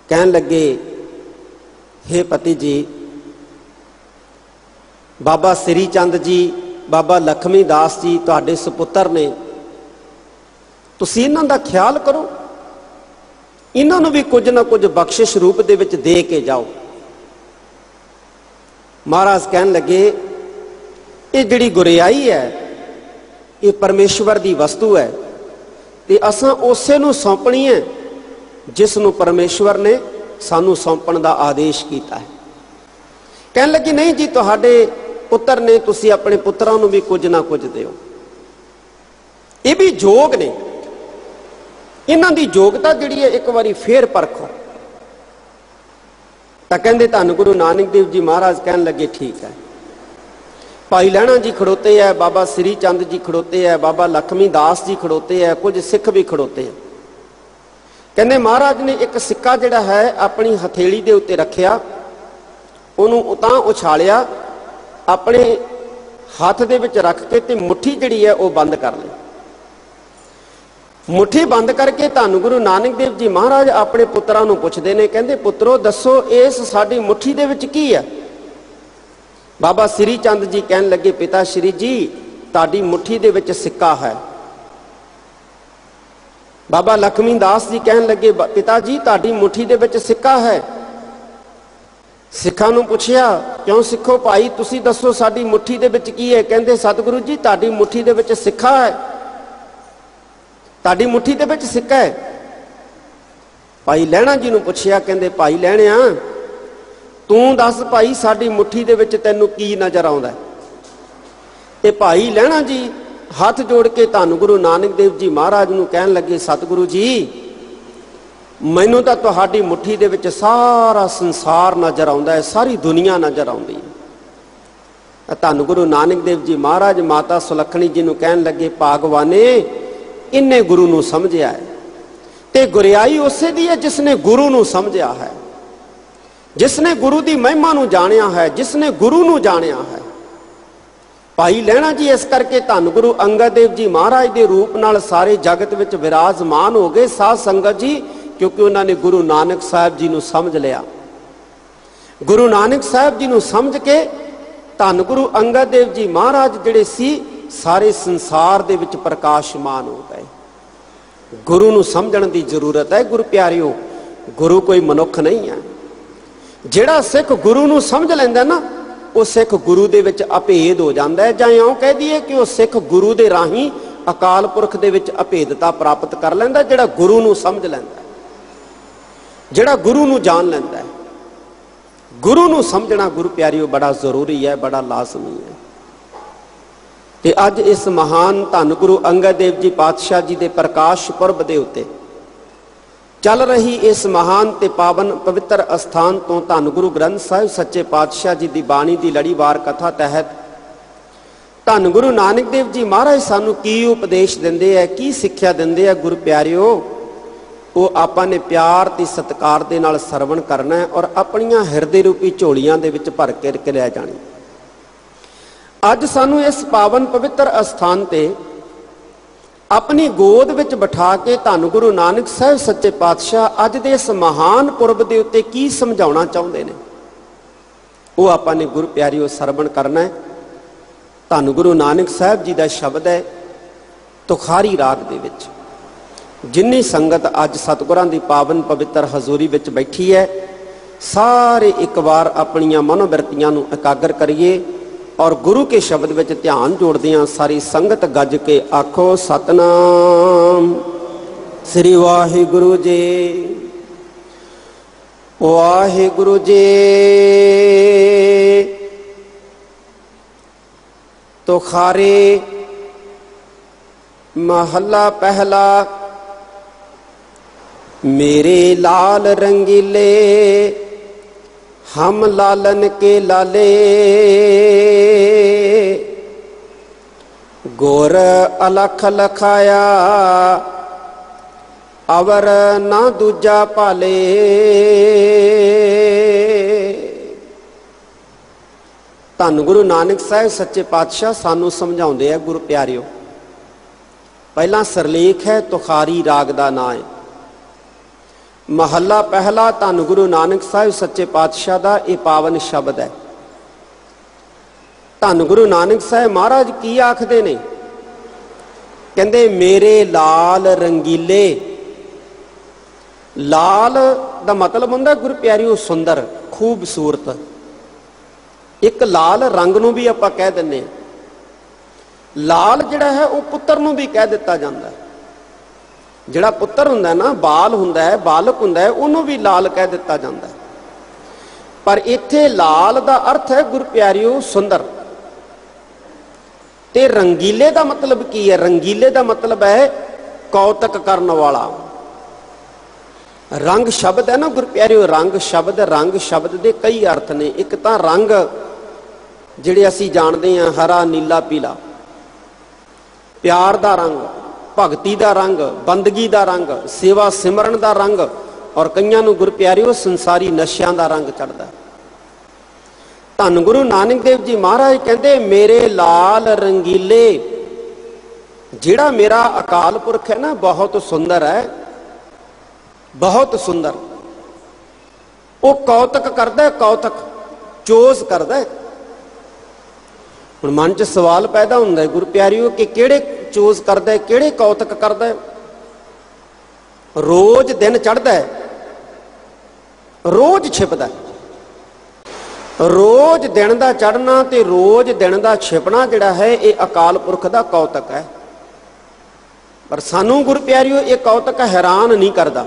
कहन लगे हे पति जी, बाबा श्री चंद जी बाबा लक्ष्मी दास जी तुहाडे सपुत्र ने, तुसीं इन्हां दा ख्याल करो, इन्हां नूं भी कुछ ना कुछ बख्शिश रूप दे विच दे के जाओ। महाराज कहन लगे ये जिहड़ी गुरियाई है ये परमेश्वर की वस्तु है, ते असां उसे नूं सौंपणी है जिस नूं परमेश्वर ने सानू सौंपण दा आदेश किया है। कहन लगी नहीं जी तुहाडे पुत्र ने, तुसीं अपने पुत्रां नूं भी कुछ ना कुछ दिओ। ये भी जोग ने, इन्हां दी योग्यता जिहड़ी है एक बारी फेर परखो। तो कहते धन गुरु नानक देव जी महाराज कहन लगे ठीक है। भाई लहणा जी खड़ोते है, बाबा श्री चंद जी खड़ोते है, बाबा लक्ष्मी दास जी खड़ोते है, कुछ सिख भी खड़ोते हैं। कहते महाराज ने एक सिक्का जिहड़ा है अपनी हथेली के उत्ते रखिया, उन्होंने उतां उछालिया, अपने हाथ दे विच रख के ते मुट्ठी जिहड़ी है वह बंद कर ली। मुट्ठी बंद करके धन गुरु नानक देव जी महाराज अपने पुत्रां नूं पुछदे ने, कहंदे पुत्रो दसो इस साडी मुट्ठी दे विच की है। बाबा श्री चंद जी कहन लगे पिता श्री जी तुहाडी मुट्ठी दे विच सिक्का है। बाबा लक्ष्मी दास जी कहन लगे पिता जी तुहाडी मुट्ठी दे विच सिक्का है। सिखां नूं पुछिया क्यों सिखो भाई तुसीं दसो साडी मुट्ठी दे विच की है। कहंदे सतगुरु जी तुहाडी मुट्ठी दे विच सिक्का है, तुहाडी मुट्ठी दे विच सिक्का है। भाई लहणा जी नूं पुछिया, कहंदे भाई लहणिया तूं दस भाई साडी मुट्ठी दे विच तैनूं की नज़र आउंदा है। ते भाई लहणा जी हाथ जोड़ के धन गुरु नानक देव जी महाराज नूं कहन लगे सतगुरु जी मैनूं तां तुहाडी मुट्ठी दे विच सारा संसार नज़र आउंदा है, सारी दुनिया नज़र आउंदी है। धन गुरु नानक देव जी महाराज माता सुलखणी जी नूं कहन लगे भागवाने इन्ने गुरु नूं समझिया है, ते गुरियाई उसे दी है जिसने गुरु नूं समझिया है, जिसने गुरु की महिमा नूं जाणिया है, जिसने गुरु नूं जाणिया है। भाई लहणा जी इस करके धन गुरु अंगद देव जी महाराज के रूप नाल सारे जगत विच विराजमान हो गए साध संगत जी, क्योंकि उन्होंने गुरु नानक साहब जी नूं समझ लिया। गुरु नानक साहब जी नूं समझ के धन गुरु अंगद देव जी महाराज जिहड़े सी सारे संसार दे विच प्रकाशमान हो गए। गुरु नूं समझण दी जरूरत है गुरु प्यारिओ। गुरु कोई मनुख नहीं है। जिहड़ा सिख गुरु नूं समझ लैंदा ना वो सिख गुरु दे विच अभेद हो जाता है। जां इउं कह दईए कि वो सिख गुरु दे राही अकाल पुरख दे विच अभेदता प्राप्त कर लैंदा। जिहड़ा गुरु नूं समझ लैंदा, जिहड़ा गुरु नूं जान लैंदा है। गुरु नूं समझना गुरु प्यारिओ बड़ा जरूरी है, बड़ा लाजमी है। ते अज इस महान धन गुरु अंगद देव जी पातशाह जी दे प्रकाश पुरब दे उत्ते चल रही इस महान ते पावन पवित्र अस्थान तो धन गुरु ग्रंथ साहिब सच्चे पातशाह जी दी बाणी दी लड़ीवार कथा तहत धन गुरु नानक देव जी महाराज सानू की उपदेश दिंदे है, की सिक्ख्या दिंदे है गुरु प्यारिओ। वो आपां ने प्यार ते सत्कार दे नाल सरवण करना है और अपनियां हिरदे रूपी झोलियां दे विच भर के लै जाणी। अज सानू इस पावन पवित्र अस्थान ते अपनी गोद विच बिठा के धन गुरु नानक साहिब सच्चे पातशाह अज दे इस महान पुरब दे उत्ते की समझाउणा चाहुंदे ने वो आपां ने गुरु प्यारिओ सरवण करना है। धन गुरु नानक साहिब जी दा शब्द है तुखारी राग दे विच। जिन्नी संगत अज सतगुरां दी पावन पवित्र हजूरी विच बैठी है सारे एक बार अपनियां मनोवृत्तियां नूं एकाग्र करिए और गुरु के शब्द विच ध्यान जोड़दियां सारी संगत गज के आखो सतनाम श्री वाहिगुरु जी। वाहिगुरु जी। तुखारी महला पहला। मेरे लाल रंगीले हम लालन के लाले, गोर अलख लखाया अवर ना दूजा पाले। धन गुरु नानक साहिब सच्चे पातशाह सानू समझाउंदे है गुरु प्यारिओ। पहला सरलेख है तुखारी राग दा नाम है। महला पहला धन गुरु नानक साहिब सच्चे पातशाह दा ये पावन शब्द है। धन गुरु नानक साहिब महाराज की आखदे ने, कहंदे मेरे लाल रंगीले। लाल दा मतलब हुंदा गुरु प्यारिओ सुंदर, खूबसूरत। एक लाल रंग नूं भी आपां कह दिंदे। लाल जिहड़ा है वह पुत्र नूं भी कह दिता जाता है। जिहड़ा पुत्र हुंदा ना, बाल हुंदा है, बालक हुंदा है, उहनूं भी लाल कह दिता जाता है। पर इत्थे लाल दा अर्थ है गुरु प्यारिओ सुंदर। ते रंगीले दा मतलब की है? रंगीले दा मतलब है कौतक करने वाला। रंग शब्द है ना गुरु प्यारिओ, रंग शब्द दे कई अर्थ ने। एक तां रंग जिहड़े असीं जाणदे हां, हरा नीला पीला, प्यार दा रंग, भगती दा रंग, बंदगी दा रंग, सेवा सिमरन दा रंग, और कईयां नूं गुरु प्यारिओ संसारी नशियां दा रंग चढ़दा। धन गुरु नानक देव जी महाराज कहंदे मेरे लाल रंगीले। जिहड़ा मेरा अकाल पुरख है ना बहुत सुंदर है, बहुत सुंदर। वो कौतक करदा है, कौतक चोज करदा है। हुण मन च सवाल पैदा हुंदा है गुरु प्यारिओ कि किहड़े चोज करदा है, किहड़े कौतक करदा है? रोज दिन चढ़दा है, रोज छिपदा है। रोज दिन दा चढ़ना ते रोज दिन दा छिपना जिहड़ा है ये अकाल पुरख दा कौतक है। पर सानू गुरु प्यारिओ ये कौतक हैरान नहीं करदा।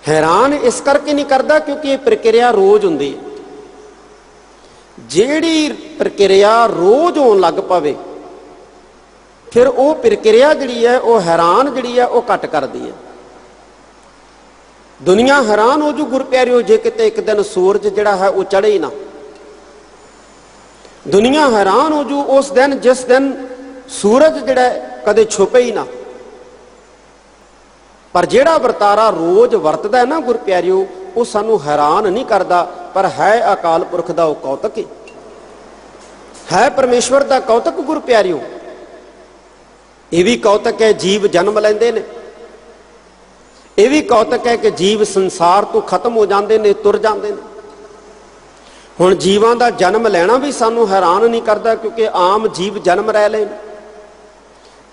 हैरान इस करके नहीं करदा क्योंकि ये प्रक्रिया रोज हुंदी है। जिहड़ी प्रक्रिया रोज होण लग पवे फिर वो प्रक्रिया जिहड़ी है वो हैरान जिहड़ी है वो घट करदी है। दुनिया हैरान हो जू गुरु प्यारिओ जे किते एक दिन सूरज जिहड़ा है वो चढ़े ही ना। दुनिया हैरान हो जू उस दिन जिस दिन सूरज जिहड़ा कदे छुपे ही ना। पर जिहड़ा वरतारा रोज वरतदा है ना गुरु प्यारिओ वो सानू हैरान नहीं करदा, पर है अकाल पुरख दा वो कौतक ही है। परमेश्वर दा कौतक गुरु प्यारिओ। ये भी कौतक है जीव जन्म लैंदे ने। ये भी कौतक है कि जीव संसार तो खत्म हो जाते हैं, तुर जाते हैं। ਹੁਣ ਜੀਵਾਂ ਦਾ ਜਨਮ ਲੈਣਾ ਵੀ ਸਾਨੂੰ ਹੈਰਾਨ ਨਹੀਂ ਕਰਦਾ, ਕਿਉਂਕਿ ਆਮ ਜੀਵ ਜਨਮ ਰਹਿ ਲਏ।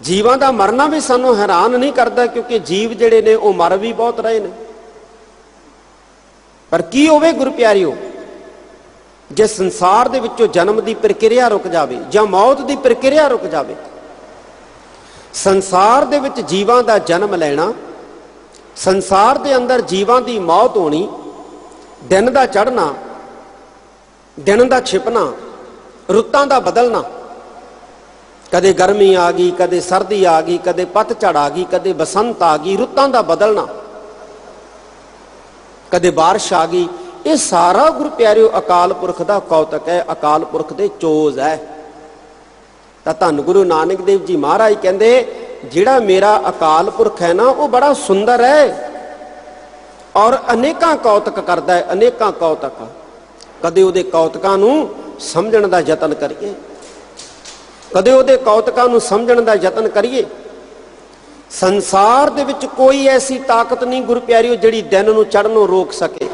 ਜੀਵਾਂ ਦਾ ਮਰਨਾ ਵੀ ਸਾਨੂੰ ਹੈਰਾਨ ਨਹੀਂ ਕਰਦਾ, ਕਿਉਂਕਿ ਜੀਵ ਜਿਹੜੇ ਨੇ ਉਹ ਮਰ ਵੀ ਬਹੁਤ ਰਹੇ ਨੇ। ਪਰ ਕੀ ਹੋਵੇ ਗੁਰੂ ਪਿਆਰਿਓ, ਜੇ ਸੰਸਾਰ ਦੇ ਵਿੱਚੋਂ ਜਨਮ ਦੀ ਪ੍ਰਕਿਰਿਆ ਰੁਕ ਜਾਵੇ ਜਾਂ ਮੌਤ ਦੀ ਪ੍ਰਕਿਰਿਆ ਰੁਕ ਜਾਵੇ। ਸੰਸਾਰ ਦੇ ਵਿੱਚ ਜੀਵਾਂ ਦਾ ਜਨਮ ਲੈਣਾ, ਸੰਸਾਰ ਦੇ ਅੰਦਰ ਜੀਵਾਂ ਦੀ ਮੌਤ ਹੋਣੀ, ਦਿਨ ਦਾ ਚੜ੍ਹਨਾ, ਦਿਨ ਦਾ ਛਿਪਣਾ, ਰੁੱਤਾਂ ਦਾ ਬਦਲਣਾ, ਕਦੇ ਗਰਮੀ ਆ ਗਈ, ਕਦੇ ਸਰਦੀ ਆ ਗਈ, ਕਦੇ ਪਤਝੜ ਆ ਗਈ, ਕਦੇ ਬਸੰਤ ਆ ਗਈ, ਰੁੱਤਾਂ ਦਾ ਬਦਲਣਾ, ਕਦੇ ਬਾਰਿਸ਼ ਆ ਗਈ, ਇਹ ਸਾਰਾ ਗੁਰੂ ਪਿਆਰਿਓ ਅਕਾਲ ਪੁਰਖ ਦਾ ਕੌਤਕ ਹੈ, ਅਕਾਲ ਪੁਰਖ ਦੇ ਚੋਜ਼ ਹੈ। ਤਾਂ ਧੰਨ ਗੁਰੂ ਨਾਨਕ ਦੇਵ ਜੀ ਮਹਾਰਾਜ ਕਹਿੰਦੇ ਜਿਹੜਾ ਮੇਰਾ ਅਕਾਲ ਪੁਰਖ ਹੈ ਨਾ ਉਹ ਬੜਾ ਸੁੰਦਰ ਹੈ ਔਰ ਅਨੇਕਾਂ ਕੌਤਕ ਕਰਦਾ ਹੈ, ਅਨੇਕਾਂ ਕੌਤਕ। ਕਦੇ ਉਹਦੇ ਕੌਤਕਾਂ ਨੂੰ ਸਮਝਣ ਦਾ ਯਤਨ ਕਰੀਏ, ਕਦੇ ਉਹਦੇ ਕੌਤਕਾਂ ਨੂੰ ਸਮਝਣ ਦਾ ਯਤਨ ਕਰੀਏ। ਸੰਸਾਰ ਦੇ ਵਿੱਚ ਕੋਈ ਐਸੀ ਤਾਕਤ ਨਹੀਂ ਗੁਰੂ ਪਿਆਰਿਓ ਜਿਹੜੀ ਦਿਨ ਨੂੰ ਚੜ੍ਹਨੋਂ ਰੋਕ ਸਕੇ।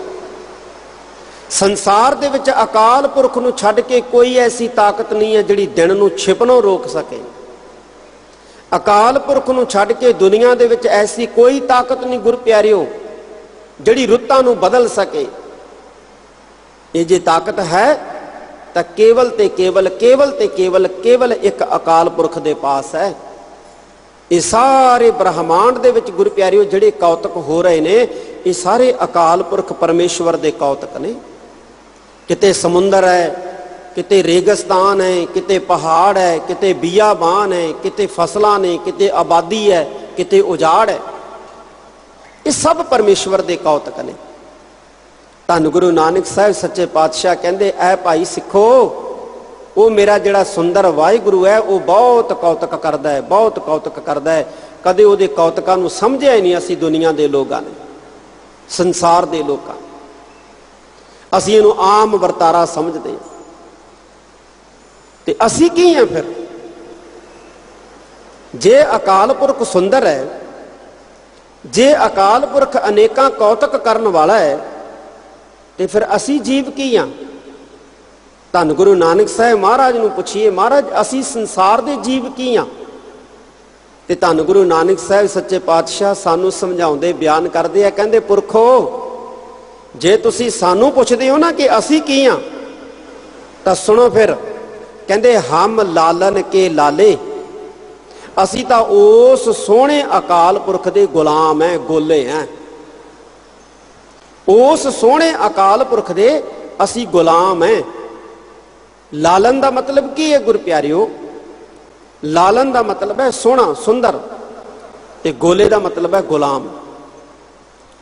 ਸੰਸਾਰ ਦੇ ਵਿੱਚ ਅਕਾਲ ਪੁਰਖ ਨੂੰ ਛੱਡ ਕੇ ਕੋਈ ਐਸੀ ਤਾਕਤ ਨਹੀਂ ਹੈ ਜਿਹੜੀ ਦਿਨ ਨੂੰ ਛਿਪਣੋਂ ਰੋਕ ਸਕੇ। ਅਕਾਲ ਪੁਰਖ ਨੂੰ ਛੱਡ ਕੇ ਦੁਨੀਆ ਦੇ ਵਿੱਚ ਐਸੀ ਕੋਈ ਤਾਕਤ ਨਹੀਂ ਗੁਰੂ ਪਿਆਰਿਓ ਜਿਹੜੀ ਰੁੱਤਾਂ ਨੂੰ ਬਦਲ ਸਕੇ। ਇਹ ਜੇ ਤਾਕਤ ਹੈ ਤਾਂ ਕੇਵਲ ਤੇ ਕੇਵਲ, ਕੇਵਲ ਤੇ ਕੇਵਲ, ਕੇਵਲ ਇੱਕ ਅਕਾਲ ਪੁਰਖ ਦੇ ਪਾਸ ਹੈ। ਇਹ ਸਾਰੇ ਬ੍ਰਹਮਾਂਡ ਦੇ ਵਿੱਚ ਗੁਰੂ ਪਿਆਰਿਓ ਜਿਹੜੇ ਕੌਤਕ ਹੋ ਰਹੇ ਨੇ ਇਹ ਸਾਰੇ ਅਕਾਲ ਪੁਰਖ ਪਰਮੇਸ਼ਵਰ ਦੇ ਕੌਤਕ ਨੇ। ਕਿਤੇ ਸਮੁੰਦਰ ਹੈ, ਕਿਤੇ ਰੇਗਿਸਤਾਨ ਹੈ, ਕਿਤੇ ਪਹਾੜ ਹੈ, ਕਿਤੇ ਬੀਆਬਾਨ ਹੈ, ਕਿਤੇ ਫਸਲਾਂ ਨੇ, ਕਿਤੇ ਆਬਾਦੀ ਹੈ, ਕਿਤੇ ਉਜਾੜ ਹੈ। ਇਹ ਸਭ ਪਰਮੇਸ਼ਵਰ ਦੇ ਕੌਤਕ ਨੇ। ਧੰਨ ਗੁਰੂ ਨਾਨਕ ਸਾਹਿਬ ਸੱਚੇ ਪਾਤਸ਼ਾਹ ਕਹਿੰਦੇ ਐ ਭਾਈ ਸਿੱਖੋ, ਉਹ ਮੇਰਾ ਜਿਹੜਾ ਸੁੰਦਰ ਵਾਹਿਗੁਰੂ ਹੈ ਉਹ ਬਹੁਤ ਕੌਤਕ ਕਰਦਾ ਹੈ, ਬਹੁਤ ਕੌਤਕ ਕਰਦਾ ਹੈ। ਕਦੇ ਉਹਦੇ ਕੌਤਕਾਂ ਨੂੰ ਸਮਝਿਆ ਹੀ ਨਹੀਂ ਅਸੀਂ ਦੁਨੀਆ ਦੇ ਲੋਕਾਂ ਨੇ, ਸੰਸਾਰ ਦੇ ਲੋਕਾਂ। ਅਸੀਂ ਇਹਨੂੰ ਆਮ ਵਰਤਾਰਾ ਸਮਝਦੇ ਹਾਂ। ਤੇ ਅਸੀਂ ਕੀ ਹਾਂ ਫਿਰ? ਜੇ ਅਕਾਲ ਪੁਰਖ ਸੁੰਦਰ ਹੈ, ਜੇ ਅਕਾਲ ਪੁਰਖ ਅਨੇਕਾਂ ਕੌਤਕ ਕਰਨ ਵਾਲਾ ਹੈ, ਤੇ ਫਿਰ ਅਸੀਂ ਜੀਵ ਕੀ ਹਾਂ? ਧੰਨ ਗੁਰੂ ਨਾਨਕ ਸਾਹਿਬ ਮਹਾਰਾਜ ਨੂੰ ਪੁੱਛੀਏ, ਮਹਾਰਾਜ ਅਸੀਂ ਸੰਸਾਰ ਦੇ ਜੀਵ ਕੀ ਹਾਂ? ਤੇ ਧੰਨ ਗੁਰੂ ਨਾਨਕ ਸਾਹਿਬ ਸੱਚੇ ਪਾਤਸ਼ਾਹ ਸਾਨੂੰ ਸਮਝਾਉਂਦੇ ਬਿਆਨ ਕਰਦੇ ਆ, ਕਹਿੰਦੇ ਪੁਰਖੋ ਜੇ ਤੁਸੀਂ ਸਾਨੂੰ ਪੁੱਛਦੇ ਹੋ ਨਾ ਕਿ ਅਸੀਂ ਕੀ ਹਾਂ, ਤਾਂ ਸੁਣੋ ਫਿਰ। ਕਹਿੰਦੇ ਹਮ ਲਾਲਨ ਕੇ ਲਾਲੇ, ਅਸੀਂ ਤਾਂ ਉਸ ਸੋਹਣੇ ਅਕਾਲ ਪੁਰਖ ਦੇ ਗੁਲਾਮ ਹੈ, ਗੋਲੇ ਹੈ। ਉਸ ਸੋਹਣੇ ਅਕਾਲ ਪੁਰਖ ਦੇ ਅਸੀਂ ਗੁਲਾਮ ਹੈ। ਲਾਲਨ ਦਾ ਮਤਲਬ ਕੀ ਹੈ ਗੁਰੂ ਪਿਆਰਿਓ? ਲਾਲਨ ਦਾ ਮਤਲਬ ਹੈ ਸੋਹਣਾ, ਸੁੰਦਰ, ਤੇ ਗੋਲੇ ਦਾ ਮਤਲਬ ਹੈ ਗੁਲਾਮ।